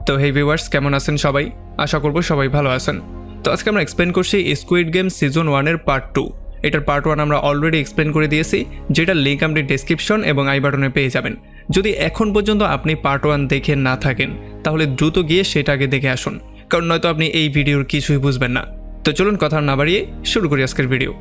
তো হে ভিউয়ার্স, কেমন আছেন সবাই? আশা করব সবাই ভালো আছেন। তো আজকে আমরা এক্সপ্লেন করছি স্কুইড গেম সিজন 1 এর পার্ট 2। এটার পার্ট 1 আমরা অলরেডি এক্সপ্লেন করে দিয়েছি, যেটা লিঙ্ক আপনি ডেসক্রিপশন এবং আই বাটনে পেয়ে যাবেন। যদি এখন পর্যন্ত আপনি পার্ট 1 দেখে না থাকেন তাহলে দ্রুত গিয়ে সেটা আগে দেখে আসুন, কারণ নয়তো আপনি এই ভিডিওর কিছুই বুঝবেন না। তো চলুন কথা না বাড়িয়ে শুরু করি আজকের ভিডিও।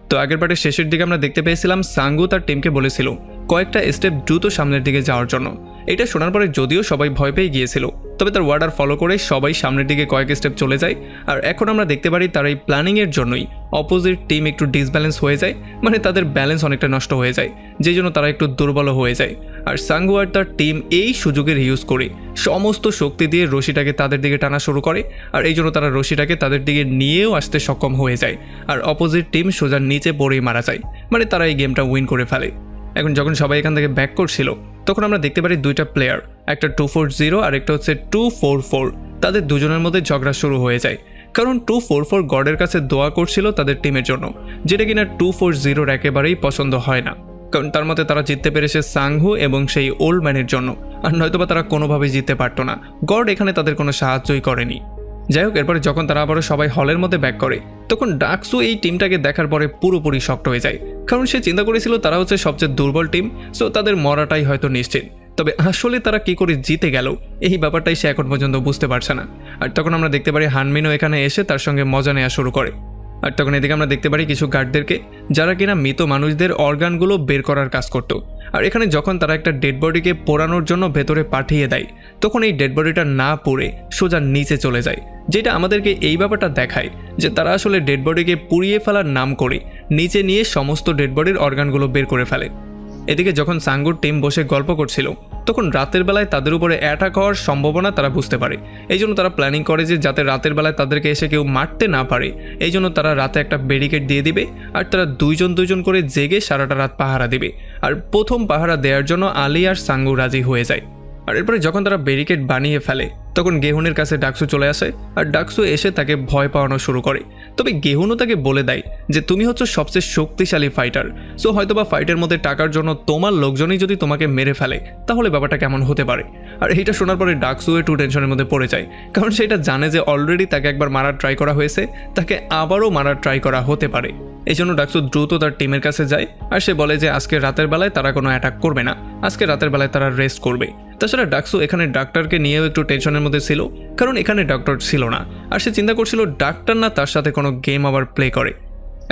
তো আগের পার্টের শেষের দিকে আমরা দেখতে পেয়েছিলাম সাঙ্গু তার টিমকে বলেছিল কয়েকটা স্টেপ দ্রুত সামনের দিকে যাওয়ার জন্য। এটা শোনার পরে যদিও সবাই ভয় পেয়ে গিয়েছিল, তবে তার ওয়ার্ডার ফলো করে সবাই সামনের দিকে কয়েক স্টেপ চলে যায়। আর এখন আমরা দেখতে পারি তার এই প্ল্যানিংয়ের জন্যই অপোজিট টিম একটু ডিসব্যালেন্স হয়ে যায়, মানে তাদের ব্যালেন্স অনেকটা নষ্ট হয়ে যায়, যেই জন্য তারা একটু দুর্বল হয়ে যায়। আর সাঙ্গু আর তার টিম এই সুযোগের ইউজ করে সমস্ত শক্তি দিয়ে রশিটাকে তাদের দিকে টানা শুরু করে, আর এই জন্য তারা রশিটাকে তাদের দিকে নিয়েও আসতে সক্ষম হয়ে যায়। আর অপোজিট টিম সোজা নিচে পড়েই মারা যায়, মানে তারা এই গেমটা উইন করে ফেলে। এখন যখন সবাই এখান থেকে ব্যাক করছিল তখন আমরা দেখতে পারি দুইটা প্লেয়ার, একটা 240 আর একটা হচ্ছে 244, তাদের দুজনের মধ্যে ঝগড়া শুরু হয়ে যায়। কারণ 244 গডের কাছে দোয়া করছিল তাদের টিমের জন্য, যেটা কিনা 240 একেবারেই পছন্দ হয় না, কারণ তার মতে তারা জিততে পেরেছে সাংহু এবং সেই ওল্ড ম্যানের জন্য, আর নয়তোবা তারা কোনোভাবেই জিততে পারতো না। গড এখানে তাদের কোনো সাহায্যই করেনি। যাই হোক, এরপরে যখন তারা আবারও সবাই হলের মধ্যে ব্যাক করে তখন ডাকসু এই টিমটাকে দেখার পরে পুরোপুরি শক্ট হয়ে যায়, কারণ সে চিন্তা করেছিল তারা হচ্ছে সবচেয়ে দুর্বল টিম, সো তাদের মরাটাই হয়তো নিশ্চিত। তবে আসলে তারা কি করে জিতে গেল এই ব্যাপারটাই সে এখন পর্যন্ত বুঝতে পারছে না। আর তখন আমরা দেখতে পারি হানমিনও এখানে এসে তার সঙ্গে মজা নেওয়া শুরু করে। আর তখন এদিকে আমরা দেখতে পারি কিছু গার্ডদেরকে, যারা কিনা মৃত মানুষদের অর্গানগুলো বের করার কাজ করতো। আর এখানে যখন তারা একটা ডেড বডিকে পোড়ানোর জন্য ভেতরে পাঠিয়ে দেয় তখন এই ডেড বডিটা না পুড়ে সোজা নিচে চলে যায়, যেটা আমাদেরকে এই ব্যাপারটা দেখায় যে তারা আসলে ডেড বডিকে পুড়িয়ে ফেলার নাম করে নিচে নিয়ে সমস্ত ডেড বডির অর্গানগুলো বের করে ফেলে। এদিকে যখন সাঙ্গুর টিম বসে গল্প করছিল তখন রাতের বেলায় তাদের উপরে অ্যাটাক হওয়ার সম্ভাবনা তারা বুঝতে পারে। এই জন্য তারা প্ল্যানিং করে যে যাতে রাতের বেলায় তাদেরকে এসে কেউ মারতে না পারে, এই জন্য তারা রাতে একটা ব্যারিকেড দিয়ে দিবে, আর তারা দুইজন করে জেগে সারাটা রাত পাহারা দিবে। আর প্রথম পাহারা দেওয়ার জন্য আলী আর সাঙ্গু রাজি হয়ে যায়। আর এরপরে যখন তারা ব্যারিকেড বানিয়ে ফেলে তখন গেহুনের কাছে ডাকসু চলে আসে, আর ডাকসু এসে তাকে ভয় পাওয়ানো শুরু করে। তবে গেহুনও তাকে বলে দেয় যে তুমি হচ্ছে সবচেয়ে শক্তিশালী ফাইটার, সো হয়তোবা ফাইটের মধ্যে টাকার জন্য তোমার লোকজনই যদি তোমাকে মেরে ফেলে তাহলে ব্যাপারটা কেমন হতে পারে। আর এইটা শোনার পরে ডাকসু একটু টেনশনের মধ্যে পড়ে যায়, কারণ সেটা জানে যে অলরেডি তাকে একবার মারার ট্রাই করা হয়েছে, তাকে আবারও মারার ট্রাই করা হতে পারে। এই জন্য ডাকসু দ্রুত তার টিমের কাছে যায়, আর সে বলে যে আজকে রাতের বেলায় তারা কোনো অ্যাটাক করবে না, আজকে রাতের বেলায় তারা রেস্ট করবে। তাছাড়া ডাকসু এখানে ডাক্তারকে নিয়েও একটু টেনশনের মধ্যে ছিল, কারণ এখানে ডক্টর ছিল না, আর সে চিন্তা করছিল ডাক্তার না তার সাথে কোনো গেম আবার প্লে করে।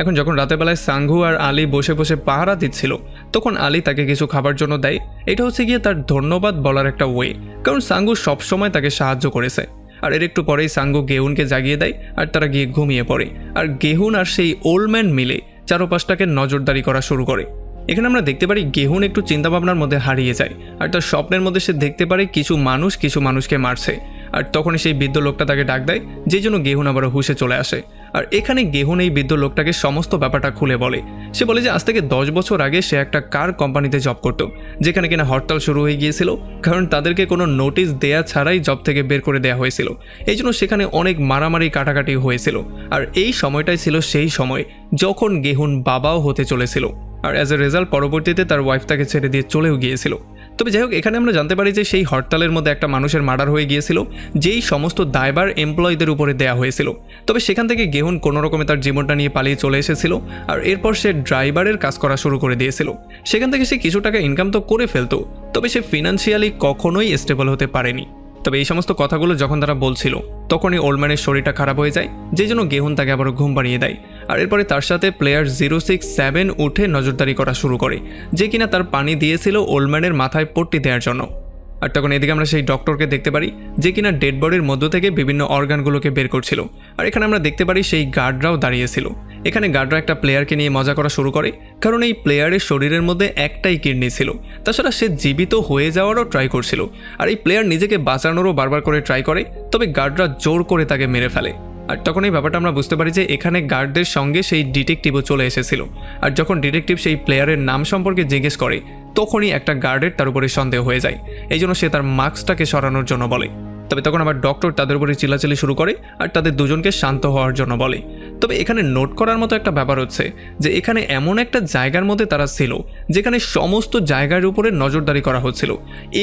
এখন যখন রাতের বেলায় সাঙ্গু আর আলী বসে বসে পাহারা দিচ্ছিল তখন আলী তাকে কিছু খাবার জন্য দেয়। এটা হচ্ছে গিয়ে তার ধন্যবাদ বলার একটা ওয়ে, কারণ সাঙ্গু সবসময় তাকে সাহায্য করেছে। আর এর একটু পরেই সাঙ্গু গেহুনকে জাগিয়ে দেয়, আর তারা গিয়ে ঘুমিয়ে পড়ে। আর গেহুন আর সেই ওল্ড ম্যান মিলে চারপাশটাকে নজরদারি করা শুরু করে। এখানে আমরা দেখতে পারি গেহুন একটু চিন্তাভাবনার মধ্যে হারিয়ে যায়, আর তার স্বপ্নের মধ্যে সে দেখতে পারে কিছু মানুষকে মারছে। আর তখনই সেই বৃদ্ধ লোকটা তাকে ডাক দেয়, যেই জন্য গেহুন আবারও হুশে চলে আসে। আর এখানে গেহুন এই বৃদ্ধ লোকটাকে সমস্ত ব্যাপারটা খুলে বলে। সে বলে যে আজ থেকে 10 বছর আগে সে একটা কার কোম্পানিতে জব করত, যেখানে কিনা হরতাল শুরু হয়ে গিয়েছিল, কারণ তাদেরকে কোনো নোটিশ দেয়া ছাড়াই জব থেকে বের করে দেওয়া হয়েছিল। এই জন্য সেখানে অনেক মারামারি কাটাকাটি হয়েছিল। আর এই সময়টাই ছিল সেই সময় যখন গেহুন বাবাও হতে চলেছিল, আর অ্যাজ এ রেজাল্ট পরবর্তীতে তার ওয়াইফ তাকে ছেড়ে দিয়ে চলেও গিয়েছিল। তবে যাই হোক, এখানে আমরা জানতে পারি যে সেই হরতালের মধ্যে একটা মানুষের মার্ডার হয়ে গিয়েছিল, যেই সমস্ত দায়ভার এমপ্লয়ীদের উপরে দেওয়া হয়েছিল। তবে সেখান থেকে গেহুন কোনো রকমে তার জীবনটা নিয়ে পালিয়ে চলে এসেছিল, আর এরপর সে ড্রাইভারের কাজ করা শুরু করে দিয়েছিল। সেখান থেকে সে কিছু টাকা ইনকাম তো করে ফেলতো, তবে সে ফিনান্সিয়ালি কখনোই স্টেবল হতে পারেনি। তবে এই সমস্ত কথাগুলো যখন তারা বলছিল তখনই ওল্ডম্যানের শরীরটা খারাপ হয়ে যায়, যেই জন্য গেহুন তাকে আবারও ঘুম পাড়িয়ে দেয়। আর এরপরে তার সাথে প্লেয়ার 067 উঠে নজরদারি করা শুরু করে, যে কিনা তার পানি দিয়েছিল ওল্ডম্যানের মাথায় পট্টি দেওয়ার জন্য। আর তখন এদিকে আমরা সেই ডক্টরকে দেখতে পারি, যে কিনা ডেড বডির মধ্য থেকে বিভিন্ন অর্গানগুলোকে বের করছিল। আর এখানে আমরা দেখতে পারি সেই গার্ডরাও দাঁড়িয়েছিল। এখানে গার্ডরা একটা প্লেয়ারকে নিয়ে মজা করা শুরু করে, কারণ এই প্লেয়ারের শরীরের মধ্যে একটাই কিডনি ছিল, তাছাড়া সে জীবিত হয়ে যাওয়ারও ট্রাই করছিল। আর এই প্লেয়ার নিজেকে বাঁচানোরও বারবার করে ট্রাই করে, তবে গার্ডরা জোর করে তাকে মেরে ফেলে। আর তখন এই ব্যাপারটা আমরা বুঝতে পারি যে এখানে গার্ডদের সঙ্গে সেই ডিটেকটিভও চলে এসেছিল। আর যখন ডিটেকটিভ সেই প্লেয়ারের নাম সম্পর্কে জিজ্ঞেস করে তখনই একটা গার্ডের তার উপরে সন্দেহ হয়ে যায়, এই জন্য সে তার মাস্কটাকে সরানোর জন্য বলে। তবে তখন আবার ডক্টর তাদের উপরে চিল্লাচিল্লি শুরু করে আর তাদের দুজনকে শান্ত হওয়ার জন্য বলে। তবে এখানে নোট করার মতো একটা ব্যাপার হচ্ছে যে এখানে এমন একটা জায়গার মধ্যে তারা ছিল যেখানে সমস্ত জায়গার উপরে নজরদারি করা হচ্ছিল।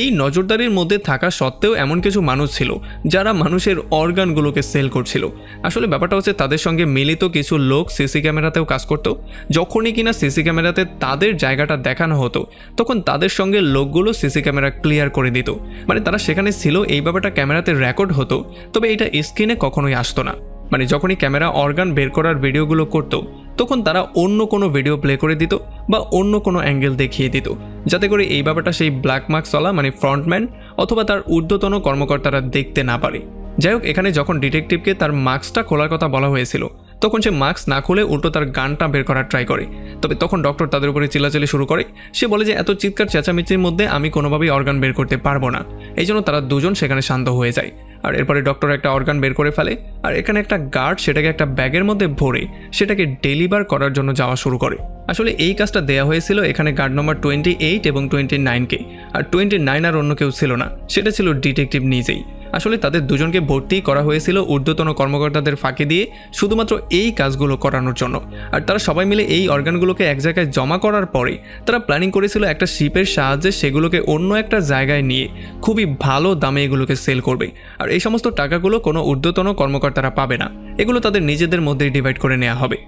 এই নজরদারির মধ্যে থাকা সত্ত্বেও এমন কিছু মানুষ ছিল যারা মানুষের অর্গানগুলোকে সেল করছিল। আসলে ব্যাপারটা হচ্ছে তাদের সঙ্গে মিলিত কিছু লোক সিসি ক্যামেরাতেও কাজ করতো। যখনই কিনা সিসি ক্যামেরাতে তাদের জায়গাটা দেখানো হতো তখন তাদের সঙ্গে লোকগুলো সিসি ক্যামেরা ক্লিয়ার করে দিত। মানে তারা সেখানে ছিল, এই ব্যাপারটা ক্যামেরাতে রেকর্ড হতো, তবে এটা স্ক্রিনে কখনোই আসতো না। মানে যখনই ক্যামেরা অর্গান বের করার ভিডিওগুলো করতো তখন তারা অন্য কোনো ভিডিও প্লে করে দিত বা অন্য কোনো অ্যাঙ্গেল দেখিয়ে দিত, যাতে করে এই ব্যাপারটা সেই ব্ল্যাক মার্কসওয়ালা মানে ফ্রন্টম্যান অথবা তার ঊর্ধ্বতন কর্মকর্তারা দেখতে না পারে। যাই হোক, এখানে যখন ডিটেকটিভকে তার মাস্কটা খোলার কথা বলা হয়েছিল তখন সে মাস্ক না খুলে উল্টো তার গানটা বের করার ট্রাই করে। তবে তখন ডক্টর তাদের উপরে চিল্লাচিল্লি শুরু করে। সে বলে যে এত চিৎকার চেঁচামেচির মধ্যে আমি কোনোভাবেই অর্গান বের করতে পারবো না। এই জন্য তারা দুজন সেখানে শান্ত হয়ে যায়। আর এরপরে ডক্টর একটা অর্গান বের করে ফেলে আর এখানে একটা গার্ড সেটাকে একটা ব্যাগের মধ্যে ভরে সেটাকে ডেলিভার করার জন্য যাওয়া শুরু করে। আসলে এই কাজটা দেওয়া হয়েছিল এখানে গার্ড নম্বর 28 এবং 29কে। আর 29 আর অন্য কেউ ছিল না, সেটা ছিল ডিটেকটিভ নিজেই। আসলে তাদের দুজনকে ভর্তি করা হয়েছিল ঊর্ধ্বতন কর্মকর্তাদের ফাঁকি দিয়ে শুধুমাত্র এই কাজগুলো করানোর জন্য। আর তারা সবাই মিলে এই অর্গানগুলোকে এক জায়গায় জমা করার পরে তারা প্ল্যানিং করেছিল একটা শিপের সাহায্যে সেগুলোকে অন্য একটা জায়গায় নিয়ে খুবই ভালো দামে এগুলোকে সেল করবে। আর এই সমস্ত টাকাগুলো কোনো ঊর্ধ্বতন কর্মকর্তারা পাবে না, এগুলো তাদের নিজেদের মধ্যেই ডিভাইড করে নেওয়া হবে।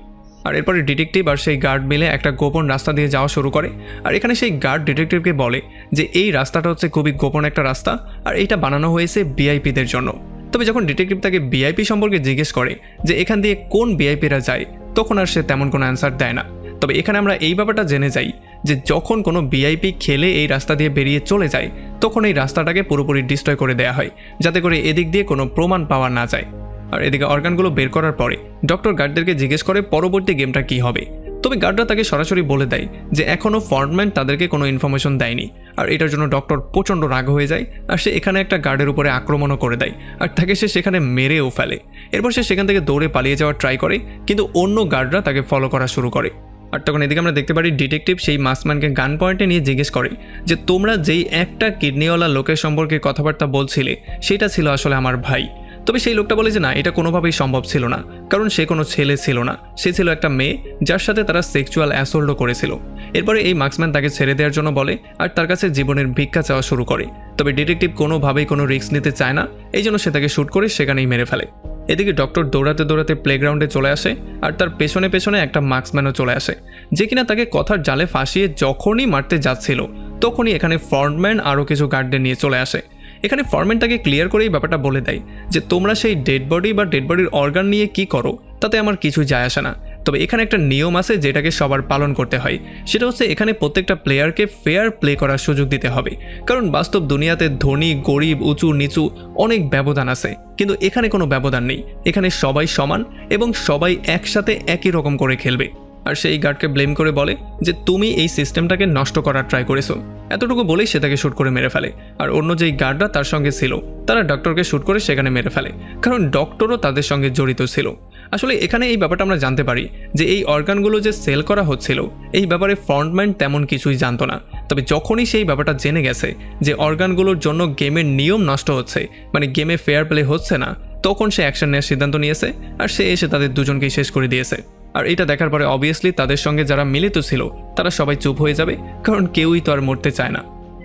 আর এরপরে ডিটেকটিভ আর সেই গার্ড মিলে একটা গোপন রাস্তা দিয়ে যাওয়া শুরু করে। আর এখানে সেই গার্ড ডিটেকটিভকে বলে যে এই রাস্তাটা হচ্ছে খুবই গোপন একটা রাস্তা আর এটা বানানো হয়েছে ভিআইপিদের জন্য। তবে যখন ডিটেকটিভ তাকে ভিআইপি সম্পর্কে জিজ্ঞেস করে যে এখান দিয়ে কোন ভিআইপিরা যায়, তখন আর সে তেমন কোনো অ্যান্সার দেয় না। তবে এখানে আমরা এই ব্যাপারটা জেনে যাই যে যখন কোনো ভিআইপি খেলে এই রাস্তা দিয়ে বেরিয়ে চলে যায় তখন এই রাস্তাটাকে পুরোপুরি ডিস্ট্রয় করে দেওয়া হয়, যাতে করে এদিক দিয়ে কোনো প্রমাণ পাওয়া না যায়। আর এদিকে অর্গানগুলো বের করার পরে ডক্টর গার্ডদেরকে জিজ্ঞেস করে পরবর্তী গেমটা কি হবে। তবে গার্ডরা তাকে সরাসরি বলে দেয় যে এখনও ফ্রন্টম্যান তাদেরকে কোনো ইনফরমেশন দেয়নি। আর এটার জন্য ডক্টর প্রচণ্ড রাগ হয়ে যায় আর সে এখানে একটা গার্ডের উপরে আক্রমণও করে দেয় আর তাকে সে সেখানে মেরেও ফেলে। এরপর সে সেখান থেকে দৌড়ে পালিয়ে যাওয়ার ট্রাই করে, কিন্তু অন্য গার্ডরা তাকে ফলো করা শুরু করে। আর তখন এদিকে আমরা দেখতে পারি ডিটেকটিভ সেই মাস্কম্যানকে গান পয়েন্টে নিয়ে জিজ্ঞেস করে যে তোমরা যেই একটা কিডনিওয়ালা লোকের সম্পর্কে কথাবার্তা বলছিলে সেটা ছিল আসলে আমার ভাই। তবে সেই লোকটা বলে যে না, এটা কোনোভাবেই সম্ভব ছিল না, কারণ সে কোনো ছেলে ছিল না, সে ছিল একটা মেয়ে যার সাথে তারা সেক্সুয়াল অ্যাসল্টও করেছিল। এরপরে এই মার্কসম্যান তাকে ছেড়ে দেওয়ার জন্য বলে আর তার কাছে জীবনের ভিক্ষা চাওয়া শুরু করে। তবে ডিটেকটিভ কোনোভাবেই কোনো রিস্ক নিতে চায় না, এই জন্য সে তাকে শ্যুট করে সেখানেই মেরে ফেলে। এদিকে ডক্টর দৌড়াতে দৌড়াতে প্লেগ্রাউন্ডে চলে আসে আর তার পেছনে পেছনে একটা মার্কসম্যানও চলে আসে, যে কিনা তাকে কথার জালে ফাঁসিয়ে যখনই মারতে যাচ্ছিল তখনই এখানে ফ্রন্টম্যান আরও কিছু গার্ডদের নিয়ে চলে আসে। এখানে ফরম্যান তাকে ক্লিয়ার করেই ব্যাপারটা বলে দেয় যে তোমরা সেই ডেড বডি বা ডেড বডির অর্গান নিয়ে কি করো তাতে আমার কিছুই যায় আসে না। তবে এখানে একটা নিয়ম আছে যেটাকে সবার পালন করতে হয়, সেটা হচ্ছে এখানে প্রত্যেকটা প্লেয়ারকে ফেয়ার প্লে করার সুযোগ দিতে হবে, কারণ বাস্তব দুনিয়াতে ধনী গরিব উঁচু নিচু অনেক ব্যবধান আছে, কিন্তু এখানে কোনো ব্যবধান নেই। এখানে সবাই সমান এবং সবাই একসাথে একই রকম করে খেলবে। আর সেই গার্ডকে ব্লেম করে বলে যে তুমি এই সিস্টেমটাকে নষ্ট করার ট্রাই করেছো। এতটুকু বলেই সে তাকে শ্যুট করে মেরে ফেলে। আর অন্য যেই গার্ডরা তার সঙ্গে ছিল তারা ডক্টরকে শ্যুট করে সেখানে মেরে ফেলে, কারণ ডক্টরও তাদের সঙ্গে জড়িত ছিল। আসলে এখানে এই ব্যাপারটা আমরা জানতে পারি যে এই অর্গানগুলো যে সেল করা হচ্ছিল এই ব্যাপারে ফ্রন্টম্যান তেমন কিছুই জানতো না। তবে যখনই সেই ব্যাপারটা জেনে গেছে যে অর্গানগুলোর জন্য গেমের নিয়ম নষ্ট হচ্ছে, মানে গেমে ফেয়ার প্লে হচ্ছে না, তখন সে অ্যাকশন নেওয়ার সিদ্ধান্ত নিয়েছে আর সে এসে তাদের দুজনকেই শেষ করে দিয়েছে। আর এটা দেখার পরে অবভিয়াসলি তাদের সঙ্গে যারা মিলিত ছিল তারা সবাই চুপ হয়ে যাবে, কারণ কেউই তো আর মরতে চায় না।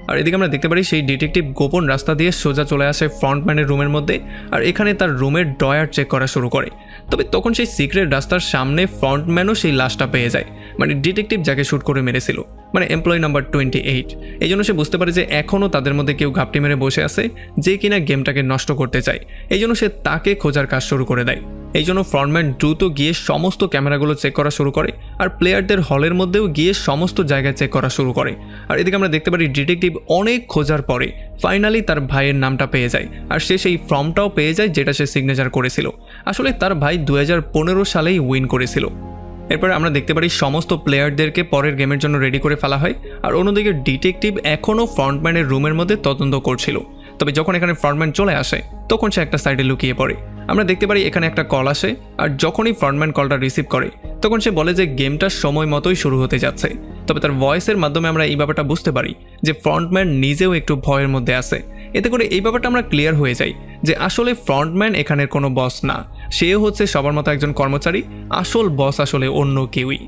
আর এদিকে আমরা দেখতে পারি সেই ডিটেকটিভ গোপন রাস্তা দিয়ে সোজা চলে আসে ফ্রন্টম্যানের রুমের মধ্যে আর এখানে তার রুমের ড্রয়ার চেক করা শুরু করে। তবে তখন সেই সিক্রেট রাস্তার সামনে ফ্রন্টম্যানও সেই লাশটা পেয়ে যায়, মানে ডিটেকটিভ যাকে শ্যুট করে মেরেছিল, মানে এমপ্লয়ি নাম্বার 28। এই জন্য সে বুঝতে পারে যে এখনও তাদের মধ্যে কেউ ঘাপটি মেরে বসে আছে যে কিনা গেমটাকে নষ্ট করতে চায়। এই জন্য সে তাকে খোঁজার কাজ শুরু করে দেয়। এই জন্য ফ্রন্টম্যান দ্রুত গিয়ে সমস্ত ক্যামেরাগুলো চেক করা শুরু করে আর প্লেয়ারদের হলের মধ্যেও গিয়ে সমস্ত জায়গায় চেক করা শুরু করে। আর এদিকে আমরা দেখতে পারি ডিটেকটিভ অনেক খোঁজার পরে ফাইনালি তার ভাইয়ের নামটা পেয়ে যায় আর সে সেই ফর্মটাও পেয়ে যায় যেটা সে সিগনেচার করেছিল। আসলে তার ভাই 2015 সালেই উইন করেছিল। এরপরে আমরা দেখতে পারি সমস্ত প্লেয়ারদেরকে পরের গেমের জন্য রেডি করে ফেলা হয় আর অন্যদিকে ডিটেকটিভ এখনও ফ্রন্টম্যানের রুমের মধ্যে তদন্ত করছিল। তবে যখন এখানে ফ্রন্টম্যান চলে আসে তখন সে একটা সাইডে লুকিয়ে পড়ে। আমরা দেখতে পারি এখানে একটা কল আসে আর যখনই ফ্রন্টম্যান কলটা রিসিভ করে তখন সে বলে যে গেমটা সময় মতোই শুরু হতে যাচ্ছে। তবে তার ভয়েসের মাধ্যমে আমরা এই ব্যাপারটা বুঝতে পারি যে ফ্রন্টম্যান নিজেও একটু ভয়ের মধ্যে আছে। এতে করে এই ব্যাপারটা আমরা ক্লিয়ার হয়ে যাই যে আসলে ফ্রন্টম্যান এখানের কোনো বস না, সেও হচ্ছে সবার মতো একজন কর্মচারী, আসল বস আসলে অন্য কেউই।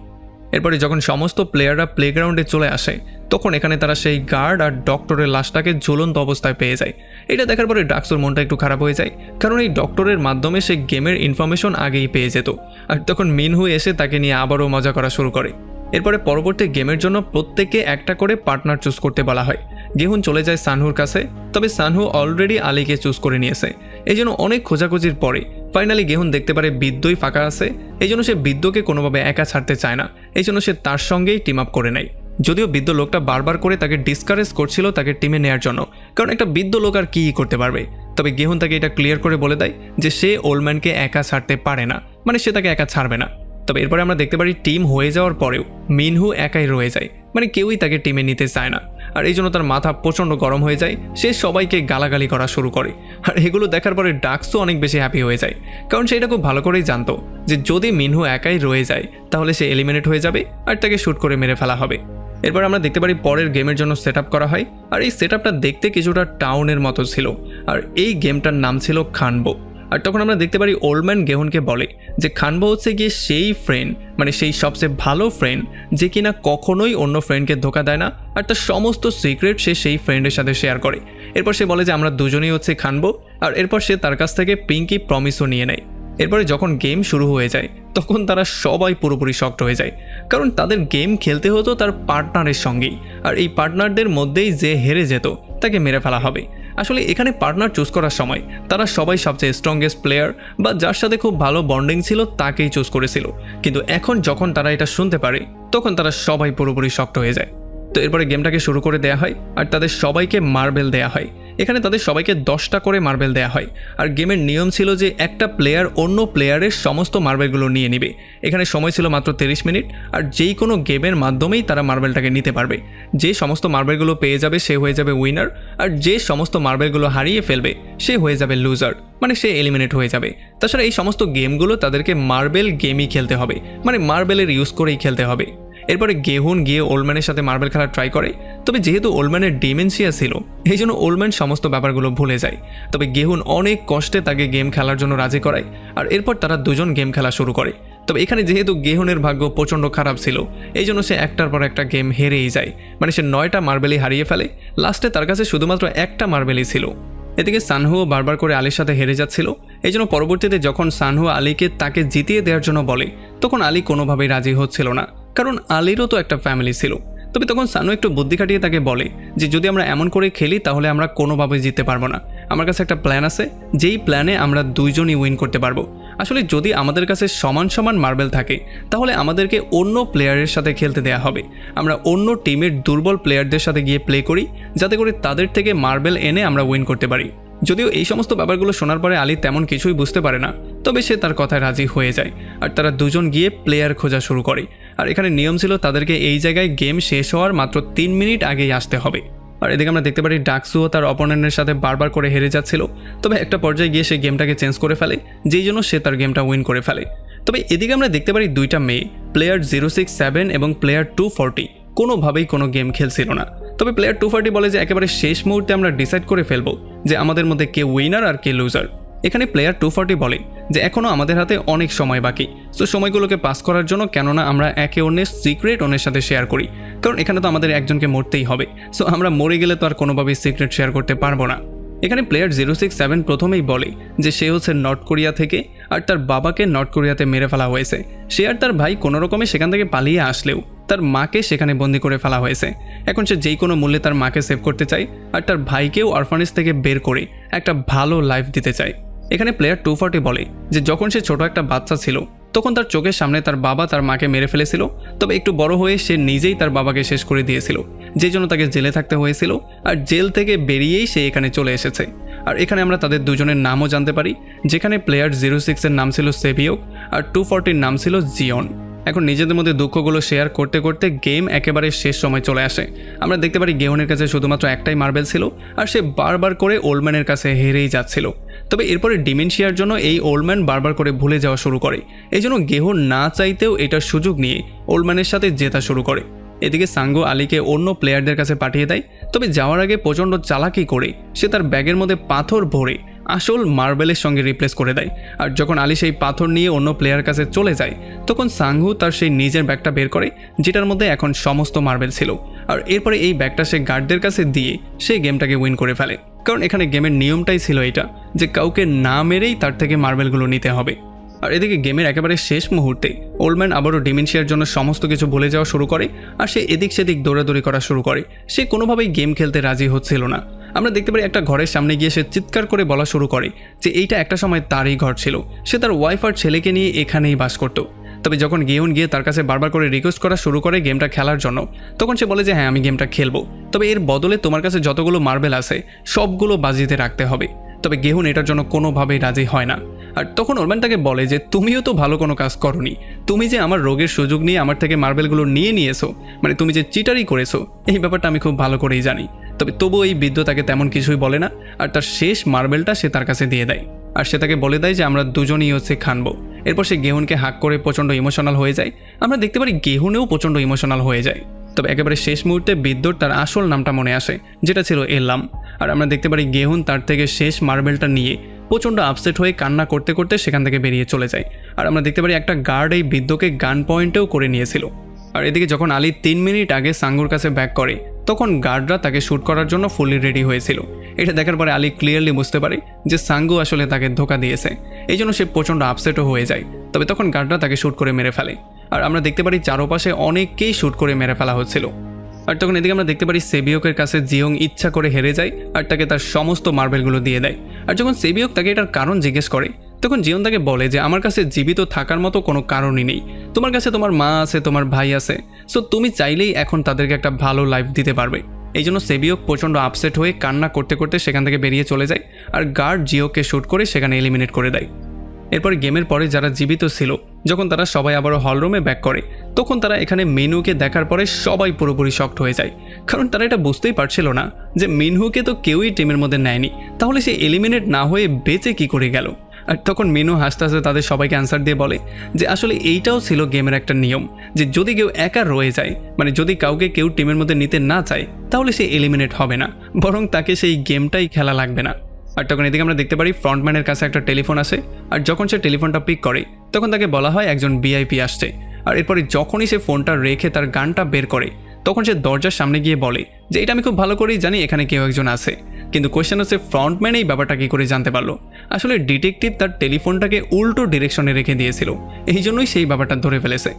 এরপরে যখন সমস্ত প্লেয়াররা প্লেগ্রাউন্ডে চলে আসে তখন এখানে তারা সেই গার্ড আর ডক্টরের লাশটাকে ঝুলন্ত অবস্থায় পেয়ে যায়। এটা দেখার পরে ডাকসুর মনটা একটু খারাপ হয়ে যায়, কারণ এই ডক্টরের মাধ্যমে সে গেমের ইনফরমেশন আগেই পেয়ে যেত। আর তখন মিনহু এসে তাকে নিয়ে আবারও মজা করা শুরু করে। এরপরে পরবর্তী গেমের জন্য প্রত্যেককে একটা করে পার্টনার চুজ করতে বলা হয়। গেহুন চলে যায় সানহুর কাছে, তবে সানহু অলরেডি আলীকে চুজ করে নিয়েছে। এই জন্য অনেক খোঁজাখুঁজির পরে ফাইনালি গেহুন দেখতে পারে বিদ্যই ফাঁকা আছে। এই জন্য সে বিদ্যকে কোনোভাবে একা ছাড়তে চায় না, এই জন্য সে তার সঙ্গেই টিম আপ করে নেয়। যদিও বৃদ্ধ লোকটা বারবার করে তাকে ডিসকারেজ করছিল তাকে টিমে নেওয়ার জন্য, কারণ একটা বৃদ্ধ লোক আর কী করতে পারবে। তবে গেহুন তাকে এটা ক্লিয়ার করে বলে দেয় যে সে ওল্ডম্যানকে একা ছাড়তে পারে না, মানে সে তাকে একা ছাড়বে না। তবে এরপরে আমরা দেখতে পারি টিম হয়ে যাওয়ার পরেও মিনহু একাই রয়ে যায়, মানে কেউই তাকে টিমে নিতে চায় না। আর এই জন্য তার মাথা প্রচণ্ড গরম হয়ে যায়, সে সবাইকে গালাগালি করা শুরু করে। আর এগুলো দেখার পরে ডাকসও অনেক বেশি হ্যাপি হয়ে যায়, কারণ সে এটা খুব ভালো করেই জানতো যে যদি মিনহু একাই রয়ে যায় তাহলে সে এলিমিনেট হয়ে যাবে আর তাকে শ্যুট করে মেরে ফেলা হবে। এরপর আমরা দেখতে পারি পরের গেমের জন্য সেট আপ করা হয়। আর এই সেট আপটা দেখতে কিছুটা টাউনের মতো ছিল, আর এই গেমটার নাম ছিল খানবো। আর তখন আমরা দেখতে পারি ওল্ডম্যান গেহুনকে বলে যে খানবো হচ্ছে গিয়ে সেই ফ্রেন্ড, মানে সেই সবচেয়ে ভালো ফ্রেন্ড যে কিনা কখনোই অন্য ফ্রেন্ডকে ধোকা দেয় না, আর তার সমস্ত সিক্রেট সে সেই ফ্রেন্ডের সাথে শেয়ার করে। এরপর সে বলে যে আমরা দুজনেই হচ্ছে খানবো, আর এরপর সে তার কাছ থেকে পিঙ্কি প্রমিসও নিয়ে নেয়। এরপরে যখন গেম শুরু হয়ে যায় তখন তারা সবাই পুরোপুরি শকড হয়ে যায়, কারণ তাদের গেম খেলতে হতো তার পার্টনারের সঙ্গেই, আর এই পার্টনারদের মধ্যেই যে হেরে যেত তাকে মেরে ফেলা হবে। আসলে এখানে পার্টনার চুজ করার সময় তারা সবাই সবচেয়ে স্ট্রংগেস্ট প্লেয়ার বা যার সাথে খুব ভালো বন্ডিং ছিল তাকেই চুজ করেছিল, কিন্তু এখন যখন তারা এটা শুনতে পারে তখন তারা সবাই পুরোপুরি শকড হয়ে যায়। তো এরপরে গেমটাকে শুরু করে দেওয়া হয় আর তাদের সবাইকে মার্বেল দেয়া হয়। এখানে তাদের সবাইকে 10টা করে মার্বেল দেয়া হয়, আর গেমের নিয়ম ছিল যে একটা প্লেয়ার অন্য প্লেয়ারের সমস্ত মার্বেলগুলো নিয়ে নেবে। এখানে সময় ছিল মাত্র 30 মিনিট, আর যেই কোনো গেমের মাধ্যমেই তারা মার্বেলটাকে নিতে পারবে। যে সমস্ত মার্বেলগুলো পেয়ে যাবে সে হয়ে যাবে উইনার, আর যে সমস্ত মার্বেলগুলো হারিয়ে ফেলবে সে হয়ে যাবে লুজার, মানে সে এলিমিনেট হয়ে যাবে। তাছাড়া এই সমস্ত গেমগুলো তাদেরকে মার্বেল গেমই খেলতে হবে, মানে মার্বেলের ইউজ করেই খেলতে হবে। এরপরে গেহুন গিয়ে ওল্ডম্যানের সাথে মার্বেল খেলা ট্রাই করে, তবে যেহেতু ওল্ডম্যানের ডিমেনশিয়া ছিল এই জন্য ওল্ডম্যান সমস্ত ব্যাপারগুলো ভুলে যায়। তবে গেহুন অনেক কষ্টে তাকে গেম খেলার জন্য রাজি করায়, আর এরপর তারা দুজন গেম খেলা শুরু করে। তবে এখানে যেহেতু গেহুনের ভাগ্য প্রচণ্ড খারাপ ছিল এই জন্য সে একটার পর একটা গেম হেরেই যায়, মানে সে 9টা মার্বেলই হারিয়ে ফেলে। লাস্টে তার কাছে শুধুমাত্র একটা মার্বেলই ছিল। এদিকে সানহুও বারবার করে আলীর সাথে হেরে যাচ্ছিল, এই জন্য পরবর্তীতে যখন সানহু আলীকে তাকে জিতিয়ে দেওয়ার জন্য বলে তখন আলী কোনোভাবেই রাজি হচ্ছিল না, কারণ আলীরও তো একটা ফ্যামিলি ছিল। তবে তখন সানহু একটু বুদ্ধি খাটিয়ে তাকে বলে যে যদি আমরা এমন করে খেলি তাহলে আমরা কোনোভাবেই জিততে পারবো না, আমার কাছে একটা প্ল্যান আছে যেই প্ল্যানে আমরা দুইজনই উইন করতে পারবো। আসলে যদি আমাদের কাছে সমান সমান মার্বেল থাকে তাহলে আমাদেরকে অন্য প্লেয়ারের সাথে খেলতে দেওয়া হবে, আমরা অন্য টিমের দুর্বল প্লেয়ারদের সাথে গিয়ে প্লে করি যাতে করে তাদের থেকে মার্বেল এনে আমরা উইন করতে পারি। যদিও এই সমস্ত ব্যাপারগুলো শোনার পরে আলী তেমন কিছুই বুঝতে পারে না, তবে সে তার কথায় রাজি হয়ে যায়, আর তারা দুজন গিয়ে প্লেয়ার খোঁজা শুরু করে। আর এখানে নিয়ম ছিল তাদেরকে এই জায়গায় গেম শেষ হওয়ার মাত্র 3 মিনিট আগেই আসতে হবে। আর এদিকে আমরা দেখতে পারি ডাকসুও তার অপোনেন্টের সাথে বারবার করে হেরে যাচ্ছিল, তবে একটা পর্যায়ে গিয়ে সে গেমটাকে চেঞ্জ করে ফেলে, যেই জন্য সে তার গেমটা উইন করে ফেলে। তবে এদিকে আমরা দেখতে পারি দুইটা মেয়ে, প্লেয়ার 067 এবং প্লেয়ার 240 কোনোভাবেই কোনো গেম খেলছিল না। তবে প্লেয়ার 240 বলে যে একেবারে শেষ মুহূর্তে আমরা ডিসাইড করে ফেলবো যে আমাদের মধ্যে কে উইনার আর কে লুজার। এখানে প্লেয়ার 240 বলে যে এখনও আমাদের হাতে অনেক সময় বাকি, সো সময়গুলোকে পাস করার জন্য কেননা আমরা একে অন্যের সিক্রেট অন্যের সাথে শেয়ার করি, কারণ এখানে তো আমাদের একজনকে মরতেই হবে, সো আমরা মরে গেলে তো আর কোনোভাবেই সিক্রেট শেয়ার করতে পারবো না। এখানে প্লেয়ার 067 প্রথমেই বলে যে সে হচ্ছে নর্থ কোরিয়া থেকে, আর তার বাবাকে নর্থ কোরিয়াতে মেরে ফেলা হয়েছে। সে আর তার ভাই কোনো রকমে সেখান থেকে পালিয়ে আসলেও তার মাকে সেখানে বন্দি করে ফেলা হয়েছে। এখন সে যেই কোনো মূল্যে তার মাকে সেভ করতে চায়, আর তার ভাইকেও অরফানেজ থেকে বের করে একটা ভালো লাইফ দিতে চায়। এখানে প্লেয়ার 240 বলে যে যখন সে ছোট একটা বাচ্চা ছিল তখন তার চোখের সামনে তার বাবা তার মাকে মেরে ফেলেছিল, তবে একটু বড় হয়ে সে নিজেই তার বাবাকে শেষ করে দিয়েছিল, যেই জন্য তাকে জেলে থাকতে হয়েছিল, আর জেল থেকে বেরিয়েই সে এখানে চলে এসেছে। আর এখানে আমরা তাদের দুজনের নামও জানতে পারি, যেখানে প্লেয়ার 06 এর নাম ছিল সেভিওক আর 240 নাম ছিল জিয়ন। এখন নিজেদের মধ্যে দুঃখগুলো শেয়ার করতে করতে গেম একেবারে শেষ সময় চলে আসে। আমরা দেখতে পারি গেহনের কাছে শুধুমাত্র একটাই মার্বেল ছিল আর সে বারবার করে ওল্ডম্যানের কাছে হেরেই যাচ্ছিল। তবে এরপরে ডিমেনশিয়ার জন্য এই ওল্ডম্যান বারবার করে ভুলে যাওয়া শুরু করে। এই জন্য গেহন না চাইতেও এটার সুযোগ নিয়ে ওল্ডম্যানের সাথে জেতা শুরু করে। এদিকে সাঙ্গু আলীকে অন্য প্লেয়ারদের কাছে পাঠিয়ে দেয়। তবে যাওয়ার আগে প্রচণ্ড চালাকি করে সে তার ব্যাগের মধ্যে পাথর ভরে আসল মার্বেলের সঙ্গে রিপ্লেস করে দেয়। আর যখন আলী সেই পাথর নিয়ে অন্য প্লেয়ারের কাছে চলে যায় তখন সাঙ্গু তার সেই নিজের ব্যাগটা বের করে যেটার মধ্যে এখন সমস্ত মার্বেল ছিল। আর এরপরে এই ব্যাগটা সে গার্ডদের কাছে দিয়ে সেই গেমটাকে উইন করে ফেলে। কারণ এখানে গেমের নিয়মটাই ছিল এটা যে কাউকে না মেরেই তার থেকে মার্বেলগুলো নিতে হবে। আর এদিকে গেমের একেবারে শেষ মুহূর্তে ওল্ডম্যান আবারও ডিমেনশিয়ার জন্য সমস্ত কিছু ভুলে যাওয়া শুরু করে আর সে এদিক সেদিক দৌড়াদৌড়ি করা শুরু করে। সে কোনোভাবেই গেম খেলতে রাজি হচ্ছিল না। আমরা দেখতে পারি একটা ঘরের সামনে গিয়ে সে চিৎকার করে বলা শুরু করে যে এইটা একটা সময় তারই ঘর ছিল, সে তার ওয়াইফ আর ছেলেকে নিয়ে এখানেই বাস করত। তবে যখন গেহন গিয়ে তার কাছে বারবার করে রিকোয়েস্ট করা শুরু করে গেমটা খেলার জন্য, তখন সে বলে যে হ্যাঁ আমি গেমটা খেলবো, তবে এর বদলে তোমার কাছে যতগুলো মার্বেল আছে সবগুলো বাজিতে রাখতে হবে। তবে গেহন এটার জন্য কোনোভাবেই রাজি হয় না। আর তখন ওল্ডম্যান তাকে বলে যে তুমিও তো ভালো কোনো কাজ করনি, তুমি যে আমার রোগের সুযোগ নিয়ে আমার থেকে মার্বেলগুলো নিয়েছো, মানে তুমি যে চিটারি করেছো, এই ব্যাপারটা আমি খুব ভালো করেই জানি। তবে তবুও এই বৃদ্ধ তাকে তেমন কিছুই বলে না আর তার শেষ মার্বেলটা সে তার কাছে দিয়ে দেয়। আর সে তাকে বলে দেয় যে আমরা দুজনেই খানবো। এরপর সে গেহনকে হাক করে প্রচণ্ড ইমোশনাল হয়ে যায়। আমরা দেখতে পারি গেহনেও প্রচণ্ড ইমোশনাল হয়ে যায়। তবে একেবারে শেষ মুহূর্তে বিদ্যুৎ তার আসল নামটা মনে আসে, যেটা ছিল এলাম। আর আমরা দেখতে পারি গেহন তার থেকে শেষ মার্বেলটা নিয়ে প্রচণ্ড আপসেট হয়ে কান্না করতে করতে সেখান থেকে বেরিয়ে চলে যায়। আর আমরা দেখতে পারি একটা গার্ড এই বৃদ্ধকে গান পয়েন্টেও করে নিয়েছিল। আর এদিকে যখন আলী 3 মিনিট আগে সাঙ্গুর কাছে ব্যাক করে তখন গার্ডরা তাকে শ্যুট করার জন্য ফুলি রেডি হয়েছিল। এটা দেখার পরে আলী ক্লিয়ারলি বুঝতে পারে যে সাঙ্গু আসলে তাকে ধোকা দিয়েছে। এই জন্য সে প্রচণ্ড আপসেটও হয়ে যায়। তবে তখন গার্ডরা তাকে শ্যুট করে মেরে ফেলে। আর আমরা দেখতে পারি চারপাশে অনেককেই শ্যুট করে মেরে ফেলা হচ্ছিল। আর তখন এদিকে আমরা দেখতে পারি সেবিয়কের কাছে জিয়ং ইচ্ছা করে হেরে যায় আর তাকে তার সমস্ত মার্বেলগুলো দিয়ে দেয়। আর যখন সেবিয়ক তাকে এটার কারণ জিজ্ঞেস করে তখন জিয়ং তাকে বলে যে আমার কাছে জীবিত থাকার মতো কোনো কারণই নেই, তোমার কাছে তোমার মা আছে, তোমার ভাই আছে, সো তুমি চাইলেই এখন তাদেরকে একটা ভালো লাইফ দিতে পারবে। এই জন্য সেবিয়ক প্রচণ্ড আপসেট হয়ে কান্না করতে করতে সেখান থেকে বেরিয়ে চলে যায় আর গার্ড জিওকে শ্যুট করে সেখানে এলিমিনেট করে দেয়। এরপর গেমের পরে যারা জীবিত ছিল যখন তারা সবাই আবারও হলরুমে ব্যাক করে তখন তারা এখানে মিনহুকে দেখার পরে সবাই পুরোপুরি শকড হয়ে যায়। কারণ তারা এটা বুঝতেই পারছিল না যে মিনহুকে তো কেউই টিমের মধ্যে নেয়নি, তাহলে সে এলিমিনেট না হয়ে বেঁচে কি করে গেল। আর তখন মিনু হাসতে হাসতে তাদের সবাইকে অ্যান্সার দিয়ে বলে যে আসলে এইটাও ছিল গেমের একটা নিয়ম যে যদি কেউ একা রয়ে যায়, মানে যদি কাউকে কেউ টিমের মধ্যে নিতে না চায় তাহলে সে এলিমিনেট হবে না, বরং তাকে সেই গেমটাই খেলা লাগবে না। আর তখন এদিকে আমরা দেখতে পারি ফ্রন্টম্যানের কাছে একটা টেলিফোন আসে। আর যখন সে টেলিফোনটা পিক করে তখন তাকে বলা হয় একজন ভিআইপি আসছে। আর এরপরে যখনই সে ফোনটা রেখে তার গানটা বের করে তখন সে দরজার সামনে গিয়ে বলে যে এটা আমি খুব ভালো করেই জানি এখানে কেউ একজন আছে। কিন্তু কোয়েশ্চেন হচ্ছে ফ্রন্টম্যান এই ব্যাপারটা কী করে জানতে পারলো? আসলে ডিটেকটিভ তার টেলিফোনটাকে উল্টো ডিরেকশনে রেখে দিয়েছিল, এই জন্যই সেই ব্যাপারটা ধরে ফেলেছে।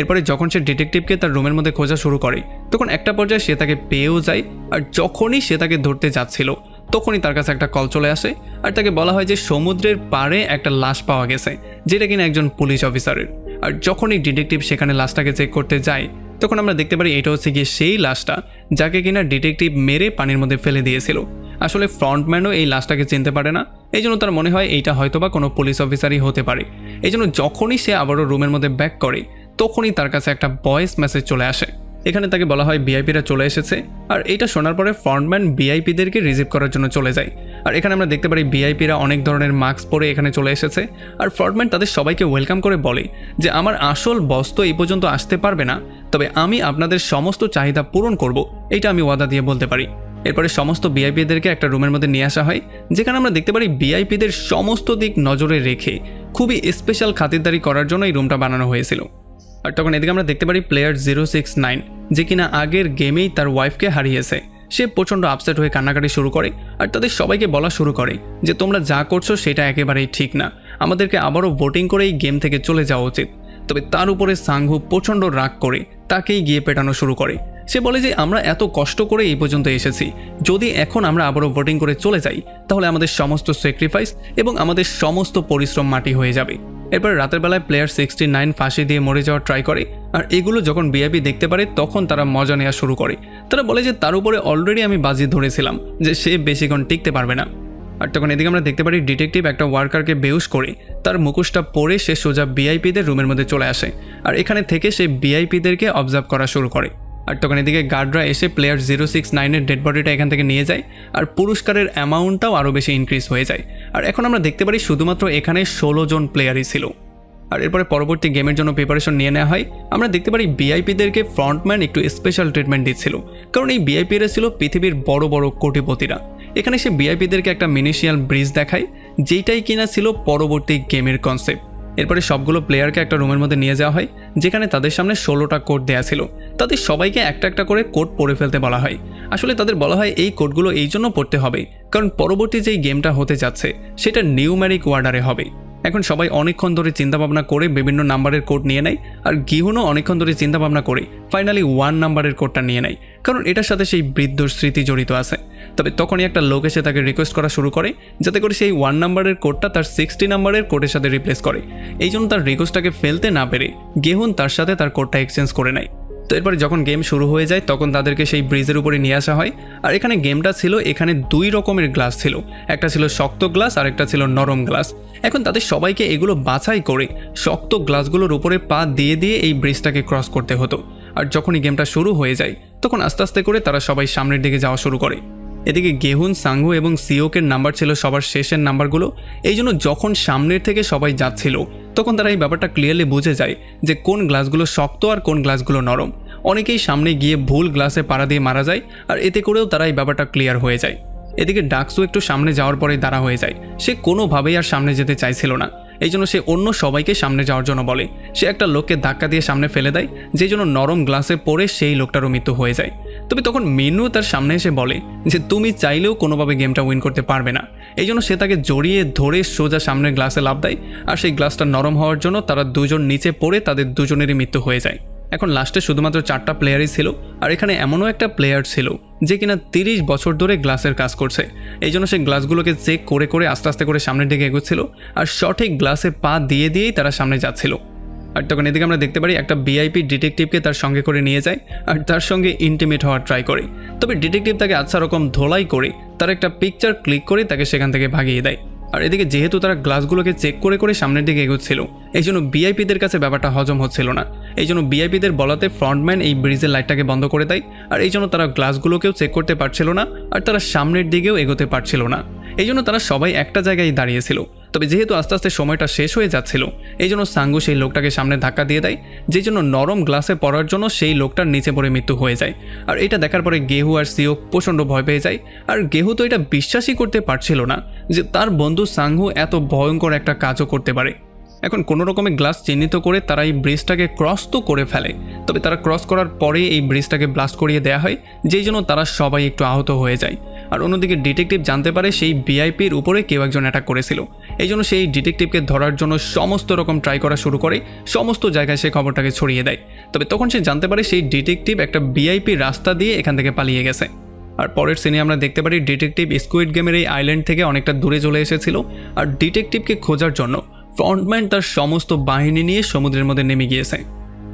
এরপরে যখন সে ডিটেকটিভকে তার রুমের মধ্যে খোঁজা শুরু করে তখন একটা পর্যায়ে সে তাকে পেয়েও যায়। আর যখনই সে তাকে ধরতে যাচ্ছিল তখনই তার কাছে একটা কল চলে আসে আর তাকে বলা হয় যে সমুদ্রের পাড়ে একটা লাশ পাওয়া গেছে, যেটা কিনা একজন পুলিশ অফিসারের। আর যখনই ডিটেকটিভ সেখানে লাশটাকে চেক করতে যায় তখন আমরা দেখতে পারি এটা হচ্ছে গিয়ে সেই লাশটা যাকে কিনা ডিটেকটিভ মেরে পানির মধ্যে ফেলে দিয়েছিল। আসলে ফ্রন্টম্যানও এই লাশটাকে চিনতে পারে না, এই জন্য তার মনে হয় এইটা হয়তোবা কোনো পুলিশ অফিসারই হতে পারে। এই জন্য যখনই সে আবারও রুমের মধ্যে ব্যাক করে তখনই তার কাছে একটা ভয়েস মেসেজ চলে আসে। এখানে তাকে বলা হয় ভিআইপিরা চলে এসেছে। আর এটা শোনার পরে ফ্রন্টম্যান ভিআইপিদেরকে রিসিভ করার জন্য চলে যায়। আর এখানে আমরা দেখতে পারি ভিআইপিরা অনেক ধরনের মাস্ক পরে এখানে চলে এসেছে। আর ফ্রন্টম্যান তাদের সবাইকে ওয়েলকাম করে বলে যে আমার আসল বস তো এই পর্যন্ত আসতে পারবে না, তবে আমি আপনাদের সমস্ত চাহিদা পূরণ করব, এটা আমি ওয়াদা দিয়ে বলতে পারি। এরপরে সমস্ত ভিআইপিদেরকে একটা রুমের মধ্যে নিয়ে আসা হয়, যেখানে আমরা দেখতে পারি ভিআইপিদের সমস্ত দিক নজরে রেখে খুবই স্পেশাল খাতিরদারি করার জন্য এই রুমটা বানানো হয়েছিল। আর তখন এদিকে আমরা দেখতে পারি প্লেয়ার 069 যে কিনা আগের গেমেই তার ওয়াইফকে হারিয়েছে, সে প্রচণ্ড আপসেট হয়ে কান্নাকাটি শুরু করে। আর তাদের সবাইকে বলা শুরু করে যে তোমরা যা করছো সেটা একেবারেই ঠিক না, আমাদেরকে আবারও ভোটিং করে এই গেম থেকে চলে যাওয়া উচিত। তবে তার উপরে সাংহু প্রচণ্ড রাগ করে তাকেই গিয়ে পেটানো শুরু করে। সে বলে যে আমরা এত কষ্ট করে এই পর্যন্ত এসেছি, যদি এখন আমরা আবারও ভোটিং করে চলে যাই তাহলে আমাদের সমস্ত স্যাক্রিফাইস এবং আমাদের সমস্ত পরিশ্রম মাটি হয়ে যাবে। এরপর রাতের বেলায় প্লেয়ার 69 ফাঁসি দিয়ে মরে যাওয়ার ট্রাই করে। আর এগুলো যখন ভিআইপি দেখতে পারে তখন তারা মজা নেওয়া শুরু করে। তারা বলে যে তার উপরে অলরেডি আমি বাজি ধরেছিলাম যে সে বেশিক্ষণ টিকতে পারবে না। আর তখন এদিকে আমরা দেখতে পারি ডিটেকটিভ একটা ওয়ার্কারকে বেউস করে তার মুখোশটা পরে সে সোজা ভিআইপিদের রুমের মধ্যে চলে আসে আর এখানে থেকে সে ভিআইপিদেরকে অবজার্ভ করা শুরু করে। আর তখন এদিকে গার্ডরা এসে প্লেয়ার 069-এর ডেড বডিটা এখান থেকে নিয়ে যায় আর পুরস্কারের অ্যামাউন্টটাও আরও বেশি ইনক্রিজ হয়ে যায়। আর এখন আমরা দেখতে পারি শুধুমাত্র এখানে 16 জন প্লেয়ারই ছিল। আর এরপরে পরবর্তী গেমের জন্য প্রিপারেশন নিয়ে নেওয়া হয়। আমরা দেখতে পারি ভিআইপিদেরকে ফ্রন্টম্যান একটু স্পেশাল ট্রিটমেন্ট দিচ্ছিল, কারণ এই ভিআইপিরা ছিল পৃথিবীর বড় বড় কোটিপতিরা। এখানে সে ভিআইপিদেরকে একটা মিনিশিয়াল ব্রিজ দেখায়, যেটাই কিনা ছিল পরবর্তী গেমের কনসেপ্ট। এরপরে সবগুলো প্লেয়ারকে একটা রুমের মধ্যে নিয়ে যাওয়া হয়, যেখানে তাদের সামনে 16টা কোড দেওয়া ছিল। তাদের সবাইকে একটা একটা করে কোড পড়ে ফেলতে বলা হয়। আসলে তাদের বলা হয় এই কোডগুলো এই জন্য পড়তে হবে কারণ পরবর্তী যেই গেমটা হতে যাচ্ছে সেটা নিউমেরিক ওয়ার্ডারে হবে। এখন সবাই অনেকক্ষণ ধরে চিন্তাভাবনা করে বিভিন্ন নাম্বারের কোড নিয়ে নেয়, আর গিহুনও অনেকক্ষণ ধরে চিন্তাভাবনা করে ফাইনালি 1 নাম্বারের কোডটা নিয়ে নেয়, কারণ এটার সাথে সেই বৃদ্ধর স্মৃতি জড়িত আছে। তবে তখনই একটা লোক এসে তাকে রিকোয়েস্ট করা শুরু করে যাতে করে সেই 1 নাম্বারের কোডটা তার 60 নাম্বারের কোডের সাথে রিপ্লেস করে। এই জন্য তার রিকোয়েস্টটাকে ফেলতে না পেরে গিহুন তার সাথে তার কোডটা এক্সচেঞ্জ করে নেয়। তো এরপরে যখন গেম শুরু হয়ে যায় তখন তাদেরকে সেই ব্রিজের উপরে নিয়ে আসা হয়। আর এখানে গেমটা ছিল, এখানে 2 রকমের গ্লাস ছিল, একটা ছিল শক্ত গ্লাস আর একটা ছিল নরম গ্লাস। এখন তাদের সবাইকে এগুলো বাছাই করে শক্ত গ্লাসগুলোর উপরে পা দিয়ে দিয়ে এই ব্রিজটাকে ক্রস করতে হতো। আর যখনই গেমটা শুরু হয়ে যায় তখন আস্তে আস্তে করে তারা সবাই সামনের দিকে যাওয়া শুরু করে। এদিকে গেহুন, সাংহু এবং সিওকের নাম্বার ছিল সবার শেষের নাম্বারগুলো। এই জন্য যখন সামনের থেকে সবাই যাচ্ছিল তখন তারা এই ব্যাপারটা ক্লিয়ারলি বুঝে যায় যে কোন গ্লাসগুলো শক্ত আর কোন গ্লাসগুলো নরম। অনেকেই সামনে গিয়ে ভুল গ্লাসে পাড়া দিয়ে মারা যায়, আর এতে করেও তারা এই ব্যাপারটা ক্লিয়ার হয়ে যায়। এদিকে ডাকসু একটু সামনে যাওয়ার পরে দাঁড়া হয়ে যায়। সে কোনোভাবেই আর সামনে যেতে চাইছিল না, এই জন্য সে অন্য সবাইকে সামনে যাওয়ার জন্য বলে। সে একটা লোককে ধাক্কা দিয়ে সামনে ফেলে দেয়, যে জন্য নরম গ্লাসে পড়ে সেই লোকটারও মৃত্যু হয়ে যায়। তবে তখন মিনু তার সামনে এসে বলে যে তুমি চাইলেও কোনোভাবে গেমটা উইন করতে পারবে না। এই জন্য সে তাকে জড়িয়ে ধরে সোজা সামনের গ্লাসে লাফ দেয়, আর সেই গ্লাসটা নরম হওয়ার জন্য তারা দুজন নিচে পড়ে তাদের দুজনেরই মৃত্যু হয়ে যায়। এখন লাস্টে শুধুমাত্র 4টা প্লেয়ারই ছিল, আর এখানে এমনও একটা প্লেয়ার ছিল যে কিনা 30 বছর ধরে গ্লাসের কাজ করছে। এই জন্য সে গ্লাসগুলোকে চেক করে করে আস্তে আস্তে করে সামনের দিকে এগোচ্ছিল, আর সঠিক গ্লাসে পা দিয়ে দিয়েই তারা সামনে যাচ্ছিল। আর তখন এদিকে আমরা দেখতে পারি একটা ভিআইপি ডিটেকটিভকে তার সঙ্গে করে নিয়ে যায় আর তার সঙ্গে ইন্টিমেট হওয়ার ট্রাই করে। তবে ডিটেকটিভ তাকে আচ্ছা রকম ধোলাই করে তার একটা পিকচার ক্লিক করে তাকে সেখান থেকে ভাগিয়ে দেয়। আর এদিকে যেহেতু তারা গ্লাসগুলোকে চেক করে করে সামনের দিকে এগোচ্ছিল, এই জন্য ভিআইপিদের কাছে ব্যাপারটা হজম হচ্ছিল না। এই জন্য ভিআইপিদের বলাতে ফ্রন্টম্যান এই ব্রিজের লাইটটাকে বন্ধ করে দেয়, আর এই জন্য তারা গ্লাসগুলোকেও চেক করতে পারছিল না, আর তারা সামনের দিকেও এগোতে পারছিল না। এই জন্য তারা সবাই একটা জায়গায় দাঁড়িয়েছিল। তবে যেহেতু আস্তে আস্তে সময়টা শেষ হয়ে যাচ্ছিল, এই জন্য সাঙ্গু সেই লোকটাকে সামনে ধাক্কা দিয়ে দেয়, যে জন্য নরম গ্লাসে পড়ার জন্য সেই লোকটার নিচে পড়ে মৃত্যু হয়ে যায়। আর এটা দেখার পরে গেহু আর সিও প্রচণ্ড ভয় পেয়ে যায়। আর গেহু তো এটা বিশ্বাসই করতে পারছিল না যে তার বন্ধু সাঙ্গু এত ভয়ঙ্কর একটা কাজও করতে পারে। এখন কোনো রকমের গ্লাস চিহ্নিত করে তারা এই ব্রিজটাকে ক্রস তো করে ফেলে, তবে তারা ক্রস করার পরে এই ব্রিজটাকে ব্লাস্ট করিয়ে দেওয়া হয়, যেই জন্য তারা সবাই একটু আহত হয়ে যায়। আর অন্যদিকে ডিটেকটিভ জানতে পারে সেই ভিআইপির উপরে কেউ একজন অ্যাটাক করেছিল। এই জন্য সেই ডিটেকটিভকে ধরার জন্য সমস্ত রকম ট্রাই করা শুরু করে, সমস্ত জায়গায় সে খবরটাকে ছড়িয়ে দেয়। তবে তখন সে জানতে পারে সেই ডিটেকটিভ একটা ভিআইপি রাস্তা দিয়ে এখান থেকে পালিয়ে গেছে। আর পরের সিনে আমরা দেখতে পারি ডিটেকটিভ স্কুইড গেমের এই আইল্যান্ড থেকে অনেকটা দূরে চলে এসেছিল, আর ডিটেকটিভকে খোঁজার জন্য ফ্রন্টম্যান তার সমস্ত বাহিনী নিয়ে সমুদ্রের মধ্যে নেমে গিয়েছে।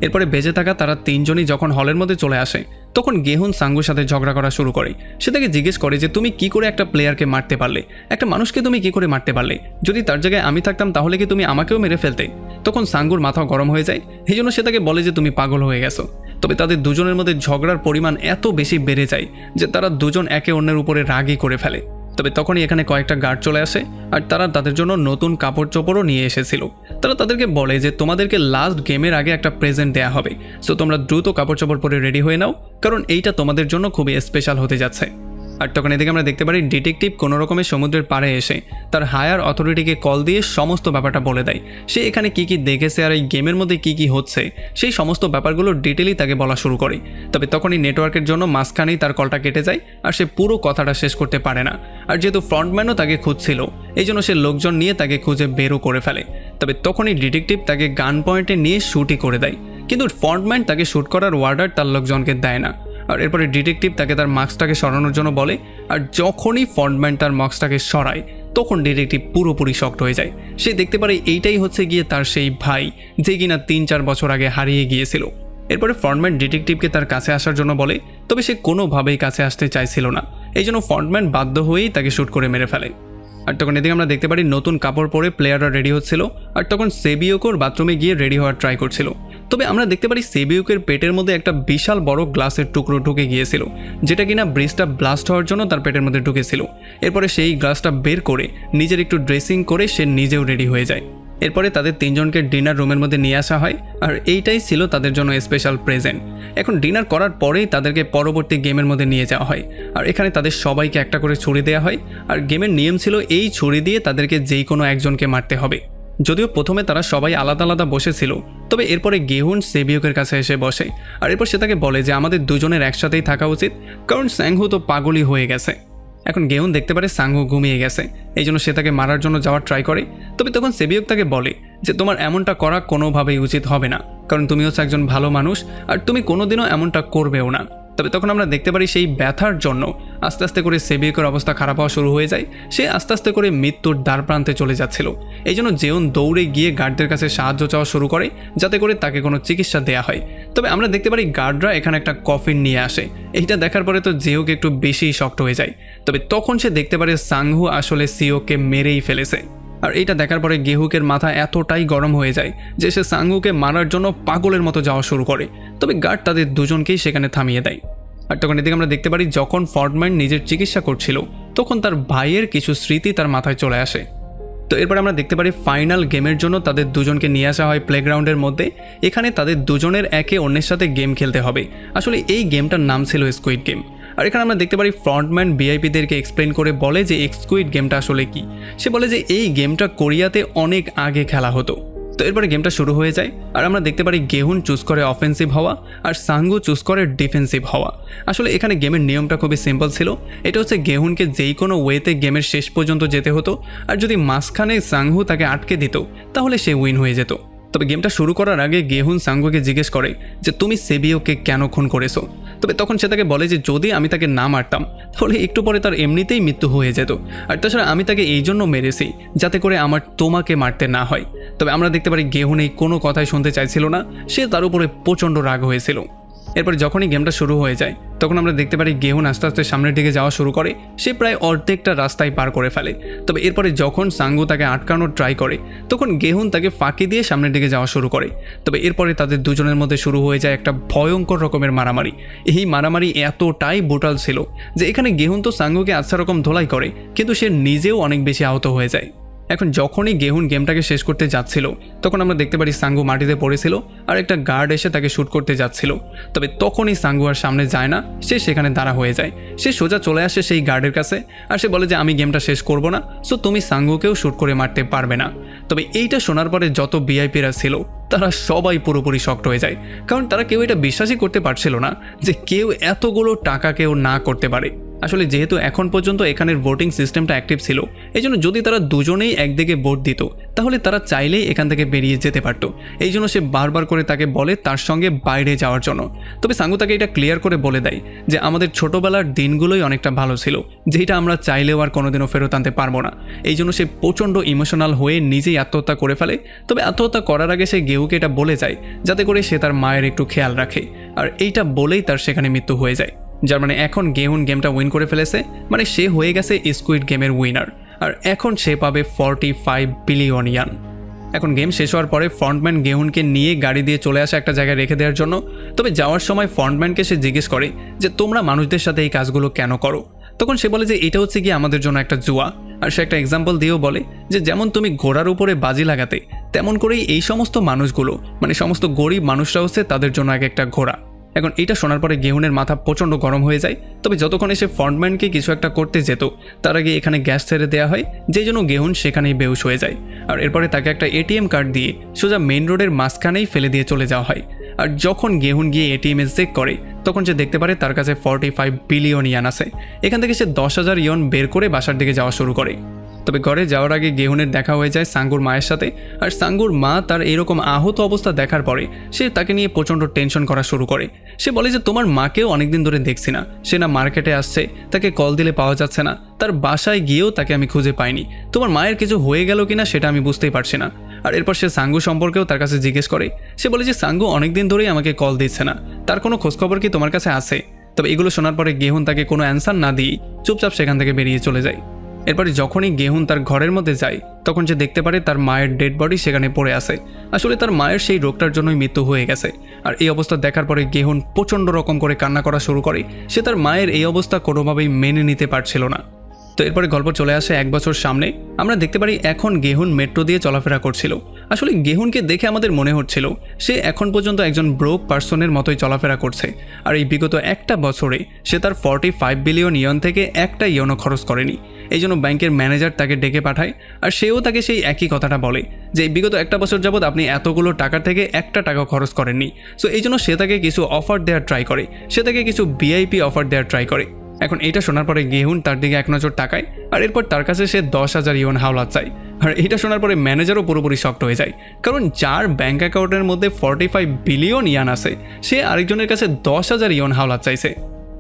এরপরে বেঁচে থাকা তারা 3 জনই যখন হলের মধ্যে চলে আসে তখন গেহুন সাঙ্গুর সাথে ঝগড়া করা শুরু করে। সে তাকে জিজ্ঞেস করে যে তুমি কি করে একটা প্লেয়ারকে মারতে পারলে, একটা মানুষকে তুমি কি করে মারতে পারলে, যদি তার জায়গায় আমি থাকতাম তাহলে কি তুমি আমাকেও মেরে ফেলতে। তখন সাঙ্গুর মাথা গরম হয়ে যায়, এই জন্য সে তাকে বলে যে তুমি পাগল হয়ে গেছো। তবে তাদের দুজনের মধ্যে ঝগড়ার পরিমাণ এত বেশি বেড়ে যায় যে তারা দুজন একে অন্যের উপরে রাগই করে ফেলে। তবে তখনই এখানে কয়েকটা গার্ড চলে আসে, আর তারা তাদের জন্য নতুন কাপড় চোপড়ও নিয়ে এসেছিল। তারা তাদেরকে বলে যে তোমাদেরকে লাস্ট গেমের আগে একটা প্রেজেন্ট দেওয়া হবে, সো তোমরা দ্রুত কাপড় চোপড় পরে রেডি হয়ে নাও, কারণ এইটা তোমাদের জন্য খুবই স্পেশাল হতে যাচ্ছে। আর তখন এদিকে আমরা দেখতে পারি ডিটেকটিভ কোনো রকমের সমুদ্রের পাড়ে এসে তার হায়ার অথরিটিকে কল দিয়ে সমস্ত ব্যাপারটা বলে দেয়। সে এখানে কি কি দেখেছে আর এই গেমের মধ্যে কি কি হচ্ছে সেই সমস্ত ব্যাপারগুলো ডিটেইলি তাকে বলা শুরু করে। তবে তখনই নেটওয়ার্কের জন্য মাঝখানেই তার কলটা কেটে যায়, আর সে পুরো কথাটা শেষ করতে পারে না। আর যেহেতু ফ্রন্টম্যানও তাকে খুঁজছিল, এই জন্য সে লোকজন নিয়ে তাকে খুঁজে বেরও করে ফেলে। তবে তখনই ডিটেকটিভ তাকে গান পয়েন্টে নিয়ে শ্যুটই করে দেয়, কিন্তু ফ্রন্টম্যান তাকে শ্যুট করার অর্ডার তার লোকজনকে দেয় না। আর এরপরে ডিটেকটিভ তাকে তার মাস্কটাকে সরানোর জন্য বলে, আর যখনই ফ্রন্টম্যান তার মাস্কটাকে সরায় তখন ডিটেকটিভ পুরোপুরি শকড হয়ে যায়। সে দেখতে পারে এইটাই হচ্ছে গিয়ে তার সেই ভাই, যে কিনা 3-4 বছর আগে হারিয়ে গিয়েছিল। এরপরে ফ্রন্টম্যান ডিটেকটিভকে তার কাছে আসার জন্য বলে, তবে সে কোনোভাবেই কাছে আসতে চাইছিল না। এই জন্য ফ্রন্টম্যান বাধ্য হয়েই তাকে শ্যুট করে মেরে ফেলে। আর তখন এদিকে আমরা দেখতে পারি নতুন কাপড় পরে প্লেয়াররা রেডি হচ্ছিল, আর তখন সেবিওকোর বাথরুমে গিয়ে রেডি হওয়ার ট্রাই করছিল। তবে আমরা দেখতে পারি সেবিওকের পেটের মধ্যে একটা বিশাল বড় গ্লাসের টুকরো ঢুকে গিয়েছিল, যেটা কিনা ব্রিজটা ব্লাস্ট হওয়ার জন্য তার পেটের মধ্যে ঢুকেছিল। এরপরে সেই গ্লাসটা বের করে নিজের একটু ড্রেসিং করে সে নিজেও রেডি হয়ে যায়। এরপরে তাদের তিনজনকে ডিনার রুমের মধ্যে নিয়ে আসা হয়, আর এইটাই ছিল তাদের জন্য স্পেশাল প্রেজেন্ট। এখন ডিনার করার পরেই তাদেরকে পরবর্তী গেমের মধ্যে নিয়ে যাওয়া হয়, আর এখানে তাদের সবাইকে একটা করে ছুরি দেওয়া হয়। আর গেমের নিয়ম ছিল এই ছুরি দিয়ে তাদেরকে যেই কোনো একজনকে মারতে হবে। যদিও প্রথমে তারা সবাই আলাদা আলাদা বসেছিল, তবে এরপরে গেহুন সেবিওকের কাছে এসে বসে, আর এরপর সে তাকে বলে যে আমাদের দুজনের একসাথেই থাকা উচিত, কারণ স্যাংহু তো পাগলই হয়ে গেছে। এখন গেহুন দেখতে পারে সাংহু ঘুমিয়ে গেছে, এই জন্য সে তাকে মারার জন্য যাওয়ার ট্রাই করে। তবে তখন সেবিওক তাকে বলে যে তোমার এমনটা করা কোনোভাবেই উচিত হবে না, কারণ তুমি হচ্ছে একজন ভালো মানুষ আর তুমি কোনোদিনও এমনটা করবেও না। তবে তখন আমরা দেখতে পারি সেই ব্যথার জন্য আস্তে আস্তে করে সেবিয়কের অবস্থা খারাপ হওয়া শুরু হয়ে যায়। সে আস্তে আস্তে করে মৃত্যুর দ্বার প্রান্তে চলে যাচ্ছিল। এই জন্য জেউন দৌড়ে গিয়ে গার্ডদের কাছে সাহায্য চাওয়া শুরু করে, যাতে করে তাকে কোনো চিকিৎসা দেওয়া হয়। তবে আমরা দেখতে পারি গার্ডরা এখানে একটা কফিন নিয়ে আসে। এইটা দেখার পরে তো জেউকে একটু বেশিই শক্ট হয়ে যায়। তবে তখন সে দেখতে পারে সাংহু আসলে সিওকে মেরেই ফেলেছে। আর এইটা দেখার পরে গেহুকের মাথা এতটাই গরম হয়ে যায় যে সে সাংহুকে মারার জন্য পাগলের মতো যাওয়া শুরু করে। তবে গার্ড তাদের দুজনকেই সেখানে থামিয়ে দেয়। আর তখন এদিকে আমরা দেখতে পারি যখন ফর্ডম্যান নিজের চিকিৎসা করছিল, তখন তার ভাইয়ের কিছু স্মৃতি তার মাথায় চলে আসে। তো এরপর আমরা দেখতে পারি ফাইনাল গেমের জন্য তাদের দুজনকে নিয়ে আসা হয় প্লেগ্রাউন্ডের মধ্যে। এখানে তাদের দুজনের একে অন্যের সাথে গেম খেলতে হবে। আসলে এই গেমটার নাম ছিল স্কুইড গেম। আর এখানে আমরা দেখতে পারি ফ্রন্টম্যান ভিআইপিদেরকে এক্সপ্লেন করে বলে যে স্কুইড গেমটা আসলে কি। সে বলে যে এই গেমটা কোরিয়াতে অনেক আগে খেলা হতো। তো এরপরে গেমটা শুরু হয়ে যায়, আর আমরা দেখতে পারি গেহুন চুজ করে অফেন্সিভ হওয়া আর সাংহু চুজ করে ডিফেন্সিভ হওয়া। আসলে এখানে গেমের নিয়মটা খুবই সিম্পল ছিল। এটা হচ্ছে গেহুনকে যেই কোনো ওয়েতে গেমের শেষ পর্যন্ত যেতে হতো, আর যদি মাঝখানে সাংহু তাকে আটকে দিত তাহলে সে উইন হয়ে যেত। তবে গেমটা শুরু করার আগে গেহুন সাংহুকে জিজ্ঞেস করে যে তুমি সেবিওকে কেন খুন করেছো। তবে তখন সে তাকে বলে যে যদি আমি তাকে না মারতাম তাহলে একটু পরে তার এমনিতেই মৃত্যু হয়ে যেত, আর তাছাড়া আমি তাকে এই জন্য মেরেছি যাতে করে আমার তোমাকে মারতে না হয়। তবে আমরা দেখতে পারি গেহুন এই কোনো কথাই শুনতে চাইছিল না, সে তার উপরে প্রচণ্ড রাগ হয়েছিল। এরপর যখনই গেমটা শুরু হয়ে যায় তখন আমরা দেখতে পারি গেহুন আস্তে আস্তে সামনের দিকে যাওয়া শুরু করে। সে প্রায় অর্ধেকটা রাস্তায় পার করে ফেলে। তবে এরপরে যখন সাংহু তাকে আটকানোর ট্রাই করে তখন গেহুন তাকে ফাঁকি দিয়ে সামনের দিকে যাওয়া শুরু করে। তবে এরপরে তাদের দুজনের মধ্যে শুরু হয়ে যায় একটা ভয়ঙ্কর রকমের মারামারি। এই মারামারি এতটাই ব্রুটাল ছিল যে এখানে গেহুন তো সাংহুকে আচ্ছা রকম ধোলাই করে, কিন্তু সে নিজেও অনেক বেশি আহত হয়ে যায়। এখন যখনই গেহুন গেমটাকে শেষ করতে যাচ্ছিল তখন আমরা দেখতে পারি সাংহু মাটিতে পড়েছিল, আর একটা গার্ড এসে তাকে শ্যুট করতে যাচ্ছিল। তবে তখনই সাংহু আর সামনে যায় না, সে সেখানে দাঁড়া হয়ে যায়। সে সোজা চলে আসে সেই গার্ডের কাছে, আর সে বলে যে আমি গেমটা শেষ করব না, সো তুমি সাংহুকেও শ্যুট করে মারতে পারবে না। তবে এইটা শোনার পরে যত ভিআইপিরা ছিল তারা সবাই পুরোপুরি শক্ট হয়ে যায়, কারণ তারা কেউ এটা বিশ্বাসই করতে পারছিল না যে কেউ এতগুলো টাকা কেউ না করতে পারে। আসলে যেহেতু এখন পর্যন্ত এখানের ভোটিং সিস্টেমটা অ্যাক্টিভ ছিল, এই জন্য যদি তারা দুজনেই একদিকে ভোট দিত তাহলে তারা চাইলেই এখান থেকে বেরিয়ে যেতে পারত। এই জন্য সে বারবার করে তাকে বলে তার সঙ্গে বাইরে যাওয়ার জন্য। তবে সাংহু তাকে এটা ক্লিয়ার করে বলে দেয় যে আমাদের ছোটোবেলার দিনগুলোই অনেকটা ভালো ছিল, যেটা আমরা চাইলেও আর কোনোদিনও ফেরত আনতে পারবো না। এই জন্য সে প্রচণ্ড ইমোশনাল হয়ে নিজেই আত্মহত্যা করে ফেলে। তবে আত্মহত্যা করার আগে সে গেহুকে এটা বলে যায় যাতে করে সে তার মায়ের একটু খেয়াল রাখে, আর এইটা বলেই তার সেখানে মৃত্যু হয়ে যায়। যার মানে এখন গেহুন গেমটা উইন করে ফেলেছে, মানে সে হয়ে গেছে স্কুইড গেমের উইনার, আর এখন সে পাবে 45 বিলিয়ন ইয়ান। এখন গেম শেষ হওয়ার পরে ফ্রন্টম্যান গেহুনকে নিয়ে গাড়ি দিয়ে চলে আসে একটা জায়গায় রেখে দেওয়ার জন্য। তবে যাওয়ার সময় ফ্রন্টম্যানকে সে জিজ্ঞেস করে যে তোমরা মানুষদের সাথে এই কাজগুলো কেন করো। তখন সে বলে যে এটা হচ্ছে কি আমাদের জন্য একটা জুয়া, আর সে একটা এক্সাম্পল দিয়েও বলে যে যেমন তুমি ঘোড়ার উপরে বাজি লাগাতে, তেমন করেই এই সমস্ত মানুষগুলো, মানে সমস্ত গরিব মানুষরা হচ্ছে তাদের জন্য এক একটা ঘোড়া। এখন এটা শোনার পরে গেহুনের মাথা প্রচণ্ড গরম হয়ে যায়। তবে যতক্ষণে সে ফ্রন্টম্যানকে কিছু একটা করতে যেত তার আগে এখানে গ্যাস ছেড়ে দেওয়া হয়, যেই জন্য গেহুন সেখানেই বেহুশ হয়ে যায়। আর এরপরে তাকে একটা এটিএম কার্ড দিয়ে সোজা মেইন রোডের মাঝখানেই ফেলে দিয়ে চলে যাওয়া হয়। আর যখন গেহুন গিয়ে এটিএমে চেক করে তখন সে দেখতে পারে তার কাছে 45 বিলিয়ন ইয়ান আছে। এখান থেকে সে 10,000 ইয়ন বের করে বাসার দিকে যাওয়া শুরু করে। তবে ঘরে যাওয়ার আগে গেহুনের দেখা হয়ে যায় সাংগুর মায়ের সাথে, আর সাংগুর মা তার এরকম আহত অবস্থা দেখার পরে সে তাকে নিয়ে প্রচণ্ড টেনশন করা শুরু করে। সে বলে যে তোমার মাকেও অনেকদিন ধরে দেখছি না, সে না মার্কেটে আসছে, তাকে কল দিলে পাওয়া যাচ্ছে না, তার বাসায় গিয়েও তাকে আমি খুঁজে পাইনি, তোমার মায়ের কিছু হয়ে গেল কিনা সেটা আমি বুঝতেই পারছি না। আর এরপর সে সাংগু সম্পর্কেও তার কাছে জিজ্ঞেস করে। সে বলে যে সাংগু অনেকদিন ধরেই আমাকে কল দিচ্ছে না, তার কোনো খোঁজখবর কি তোমার কাছে আছে? তবে এগুলো শোনার পরে গেহুন তাকে কোনো অ্যান্সার না দিয়ে চুপচাপ সেখান থেকে বেরিয়ে চলে যায়। এরপরে যখনই গেহুন তার ঘরের মধ্যে যায় তখন সে দেখতে পারে তার মায়ের ডেড বডি সেখানে পড়ে আছে। আসলে তার মায়ের সেই রোগটার জন্যই মৃত্যু হয়ে গেছে। আর এই অবস্থা দেখার পরে গেহুন প্রচণ্ড রকম করে কান্না করা শুরু করে। সে তার মায়ের এই অবস্থা কোনোভাবেই মেনে নিতে পারছিল না। তো এরপরে গল্প চলে আসে 1 বছর সামনে। আমরা দেখতে পারি এখন গেহুন মেট্রো দিয়ে চলাফেরা করছিল। আসলে গেহুনকে দেখে আমাদের মনে হচ্ছিল সে এখন পর্যন্ত একজন ব্রোক পার্সনের মতোই চলাফেরা করছে। আর এই বিগত একটা বছরে সে তার 45 বিলিয়ন ইয়ন থেকে একটা ইয়নও খরচ করেনি। এই জন্য ব্যাংকের ম্যানেজার তাকে ডেকে পাঠায় আর সেও তাকে সেই একই কথাটা বলে যে বিগত একটা বছর যাবৎ আপনি এতগুলো টাকা থেকে একটা টাকা খরচ করেননি। সো এই জন্য সে তাকে কিছু অফার দেওয়ার ট্রাই করে, সে তাকে কিছু ভিআইপি অফার দেওয়ার ট্রাই করে। এখন এটা শোনার পরে গেহুন তার দিকে এক নজর তাকায় আর এরপর তার কাছে সে 10,000 ইয়ন হাওলাত চায়। আর এটা শোনার পরে ম্যানেজারও পুরোপুরি শক্ট হয়ে যায়, কারণ যার ব্যাঙ্ক অ্যাকাউন্টের মধ্যে 45 বিলিয়ন ইয়ান আছে সে আরেকজনের কাছে 10,000 ইয়ন হাওলাত চাইছে।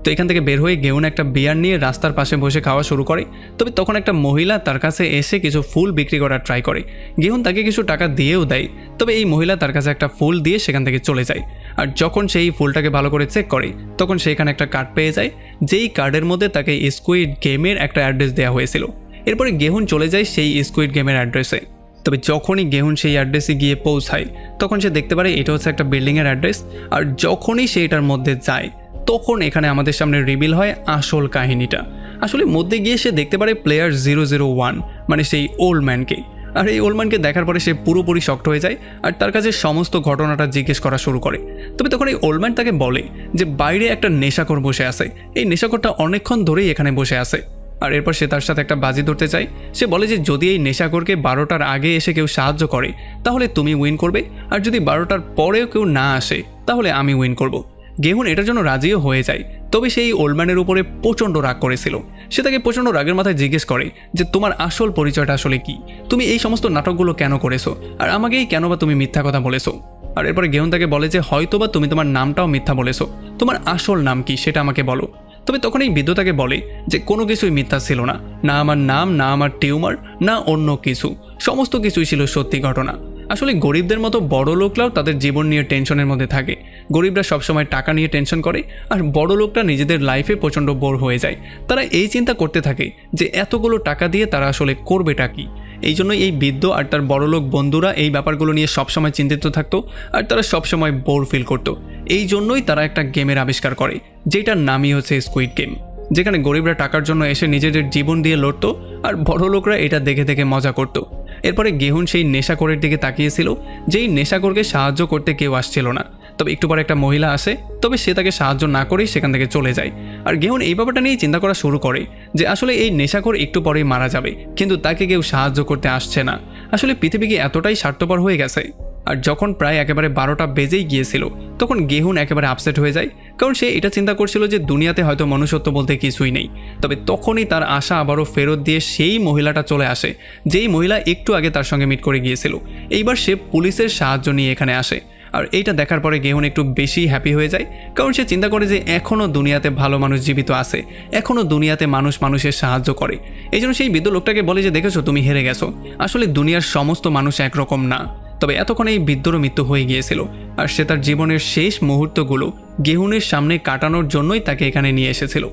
তো এখান থেকে বের হয়ে গেহুন একটা বিয়ার নিয়ে রাস্তার পাশে বসে খাওয়া শুরু করে। তবে তখন একটা মহিলা তার কাছে এসে কিছু ফুল বিক্রি করার ট্রাই করে। গেহুন তাকে কিছু টাকা দিয়েও দেয়, তবে এই মহিলা তার কাছে একটা ফুল দিয়ে সেখান থেকে চলে যায়। আর যখন সেই ফুলটাকে ভালো করে চেক করে তখন সেখানে একটা কার্ড পেয়ে যায়, যেই কার্ডের মধ্যে তাকে স্কুইড গেমের একটা অ্যাড্রেস দেওয়া হয়েছিল। এরপরে গেহুন চলে যায় সেই স্কুইড গেমের অ্যাড্রেসে। তবে যখনই গেহুন সেই অ্যাড্রেসে গিয়ে পৌঁছায় তখন সে দেখতে পারে এটা হচ্ছে একটা বিল্ডিংয়ের অ্যাড্রেস। আর যখনই সে এটার মধ্যে যায় তখন এখানে আমাদের সামনে রিভিল হয় আসল কাহিনীটা। আসলে মধ্যে গিয়ে সে দেখতে পারে প্লেয়ার 001, মানে সেই ওল্ড ম্যানকে। আর এই ওল্ড ম্যানকে দেখার পরে সে পুরোপুরি শক্ট হয়ে যায় আর তার কাছে সমস্ত ঘটনাটা জিজ্ঞেস করা শুরু করে। তবে তখন এই ওল্ড ম্যান তাকে বলে যে বাইরে একটা নেশাখোর বসে আছে, এই নেশাখোরটা অনেকক্ষণ ধরেই এখানে বসে আছে। আর এরপর সে তার সাথে একটা বাজি ধরতে চায়। সে বলে যে যদি এই নেশাখোরকে 12টার আগে এসে কেউ সাহায্য করে তাহলে তুমি উইন করবে, আর যদি 12টার পরেও কেউ না আসে তাহলে আমি উইন করব। গেহুন এটার জন্য রাজিও হয়ে যায়। তবে সেই ওল্ডম্যানের উপরে প্রচণ্ড রাগ করেছিল। সে তাকে প্রচণ্ড রাগের মাথায় জিজ্ঞেস করে যে তোমার আসল পরিচয়টা আসলে কি, তুমি এই সমস্ত নাটকগুলো কেন করেছো, আর আমাকেই কেন বা তুমি মিথ্যা কথা বলেছো। আর এরপরে গেহুন তাকে বলে যে হয়তোবা তুমি তোমার নামটাও মিথ্যা বলেছো, তোমার আসল নাম কি সেটা আমাকে বলো। তবে তখন এই বৃদ্ধ তাকে বলে যে কোনো কিছুই মিথ্যা ছিল না, না আমার নাম, না আমার টিউমার, না অন্য কিছু, সমস্ত কিছুই ছিল সত্যি ঘটনা। আসলে গরিবদের মতো বড় লোকরাও তাদের জীবন নিয়ে টেনশনের মধ্যে থাকে। গরিবরা সবসময় টাকা নিয়ে টেনশন করে আর বড় লোকরা নিজেদের লাইফে প্রচণ্ড বোর হয়ে যায়। তারা এই চিন্তা করতে থাকে যে এতগুলো টাকা দিয়ে তারা আসলে করবেটা কি। এই জন্যই এই বৃদ্ধ আর তার বড়লোক বন্ধুরা এই ব্যাপারগুলো নিয়ে সবসময় চিন্তিত থাকতো আর তারা সবসময় বোর ফিল করতো। এই জন্যই তারা একটা গেমের আবিষ্কার করে যেটার নামই হচ্ছে স্কুইড গেম, যেখানে গরিবরা টাকার জন্য এসে নিজেদের জীবন দিয়ে লড়তো আর বড় লোকরা এটা দেখে দেখে মজা করতো। এরপরে গেহুন সেই নেশাখোরের দিকে তাকিয়েছিল, যেই নেশাখোরকে সাহায্য করতে কেউ আসছিল না। তবে একটু পরে একটা মহিলা আসে, তবে সে তাকে সাহায্য না করেই সেখান থেকে চলে যায়। আর গেহুন এই ব্যাপারটা নিয়ে চিন্তা করা শুরু করে যে আসলে এই নেশাখোর একটু পরেই মারা যাবে, কিন্তু তাকে কেউ সাহায্য করতে আসছে না। আসলে পৃথিবী কি এতটাই স্বার্থপর হয়ে গেছে? আর যখন প্রায় একেবারে 12টা বেজেই গিয়েছিল তখন গেহুন একেবারে আপসেট হয়ে যায়, কারণ সে এটা চিন্তা করছিল যে দুনিয়াতে হয়তো মনুষ্যত্ব বলতে কিছুই নেই। তবে তখনই তার আশা আবারও ফেরত দিয়ে সেই মহিলাটা চলে আসে, যেই মহিলা একটু আগে তার সঙ্গে মিট করে গিয়েছিল। এইবার সে পুলিশের সাহায্য নিয়ে এখানে আসে। আর এইটা দেখার পরে গেহুন একটু বেশি হ্যাপি হয়ে যায়, কারণ সে চিন্তা করে যে এখনও দুনিয়াতে ভালো মানুষ জীবিত আছে, এখনও দুনিয়াতে মানুষ মানুষের সাহায্য করে। এই জন্য সেই বৃদ্ধ লোকটাকে বলে যে দেখেছো তুমি হেরে গেছো, আসলে দুনিয়ার সমস্ত মানুষ একরকম না। তবে এতক্ষণ এই বৃদ্ধরও মৃত্যু হয়ে গিয়েছিল আর সে তার জীবনের শেষ মুহূর্তগুলো গেহুনের সামনে কাটানোর জন্যই তাকে এখানে নিয়ে এসেছিল।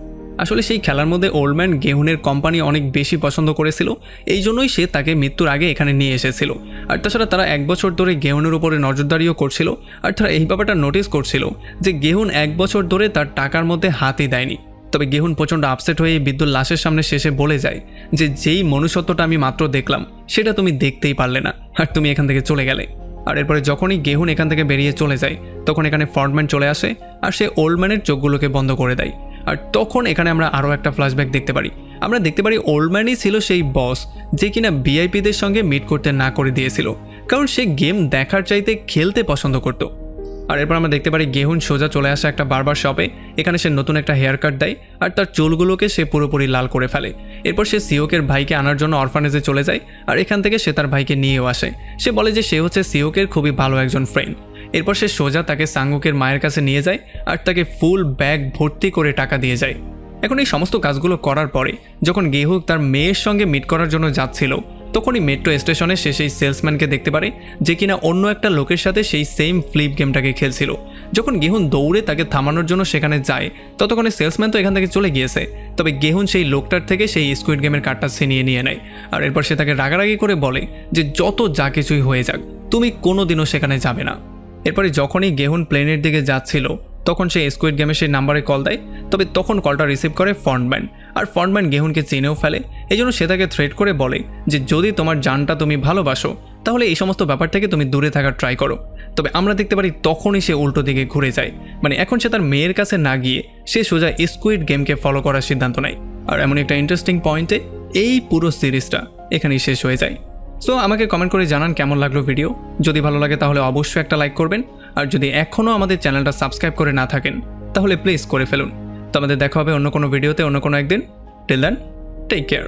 আসলে সেই খেলার মধ্যে ওল্ডম্যান গেহুনের কোম্পানি অনেক বেশি পছন্দ করেছিল, এই জন্যই সে তাকে মৃত্যুর আগে এখানে নিয়ে এসেছিল। আর তাছাড়া তারা 1 বছর ধরে গেহুনের উপরে নজরদারিও করছিল আর তারা এই ব্যাপারটা নোটিস করছিল যে গেহুন 1 বছর ধরে তার টাকার মধ্যে হাতই দেয়নি। তবে গেহুন প্রচণ্ড আপসেট হয়ে বিদ্যুৎ লাশের সামনে শেষে বলে যায় যে যেই মনুষ্যত্বটা আমি মাত্র দেখলাম সেটা তুমি দেখতেই পারলে না আর তুমি এখান থেকে চলে গেলে। আর এরপরে যখনই গেহুন এখান থেকে বেরিয়ে চলে যায় তখন এখানে ফ্রন্টম্যান চলে আসে আর সে ওল্ডম্যানের চোখগুলোকে বন্ধ করে দেয়। আর তখন এখানে আমরা আরও একটা ফ্ল্যাশব্যাক দেখতে পারি। আমরা দেখতে পারি ওল্ডম্যানই ছিল সেই বস যে কিনা ভিআইপিদের সঙ্গে মিট করতে না করে দিয়েছিল, কারণ সে গেম দেখার চাইতে খেলতে পছন্দ করতো। আর এরপর আমরা দেখতে পারি গেহুন সোজা চলে আসে একটা বারবার শপে। এখানে সে নতুন একটা হেয়ার কাট দেয় আর তার চুলগুলোকে সে পুরোপুরি লাল করে ফেলে। এরপর সে সিওকের ভাইকে আনার জন্য অরফানেজে চলে যায় আর এখান থেকে সে তার ভাইকে নিয়েও আসে। সে বলে যে সে হচ্ছে সিওকের খুবই ভালো একজন ফ্রেন্ড। এরপর সে সোজা তাকে সাঙ্গুকের মায়ের কাছে নিয়ে যায় আর তাকে ফুল ব্যাগ ভর্তি করে টাকা দিয়ে যায়। এখন এই সমস্ত কাজগুলো করার পরে যখন গেহুক তার মেয়ের সঙ্গে মিট করার জন্য যাচ্ছিল তখনই মেট্রো স্টেশনে সে সেই সেলসম্যানকে দেখতে পারে যে কিনা অন্য একটা লোকের সাথে সেই সেম ফ্লিপ গেমটাকে খেলছিল। যখন গেহুন দৌড়ে তাকে থামানোর জন্য সেখানে যায় ততক্ষণে সেলসম্যান তো এখান থেকে চলে গিয়েছে, তবে গেহুন সেই লোকটার থেকে সেই স্কুইড গেমের কার্ডটা ছিনিয়ে নিয়ে নেয়। আর এরপর সে তাকে রাগারাগি করে বলে যে যত যা কিছুই হয়ে যাক তুমি কোনোদিনও সেখানে যাবে না। এরপরে যখনই গেহুন প্লেনের দিকে যাচ্ছিল তখন সে স্কুইড গেমে সেই নাম্বারে কল দেয়, তবে তখন কলটা রিসিভ করে ফন্টম্যান। আর ফন্টম্যান গেহুনকে চিনেও ফেলে, এই জন্য সে তাকে থ্রেট করে বলে যে যদি তোমার জানটা তুমি ভালোবাসো তাহলে এই সমস্ত ব্যাপার থেকে তুমি দূরে থাকার ট্রাই করো। তবে আমরা দেখতে পারি তখনই সে উল্টো দিকে ঘুরে যায়, মানে এখন সে তার মেয়ের কাছে না গিয়ে সে সোজা স্কুইড গেমকে ফলো করার সিদ্ধান্ত নেয়। আর এমন একটা ইন্টারেস্টিং পয়েন্টে এই পুরো সিরিজটা এখানেই শেষ হয়ে যায়। সো আমাকে কমেন্ট করে জানান কেমন লাগলো ভিডিও। যদি ভালো লাগে তাহলে অবশ্যই একটা লাইক করবেন, আর যদি এখনও আমাদের চ্যানেলটা সাবস্ক্রাইব করে না থাকেন তাহলে প্লিজ করে ফেলুন। তো আমাদের দেখা হবে অন্য কোনো ভিডিওতে অন্য কোনো একদিন। Till then take care.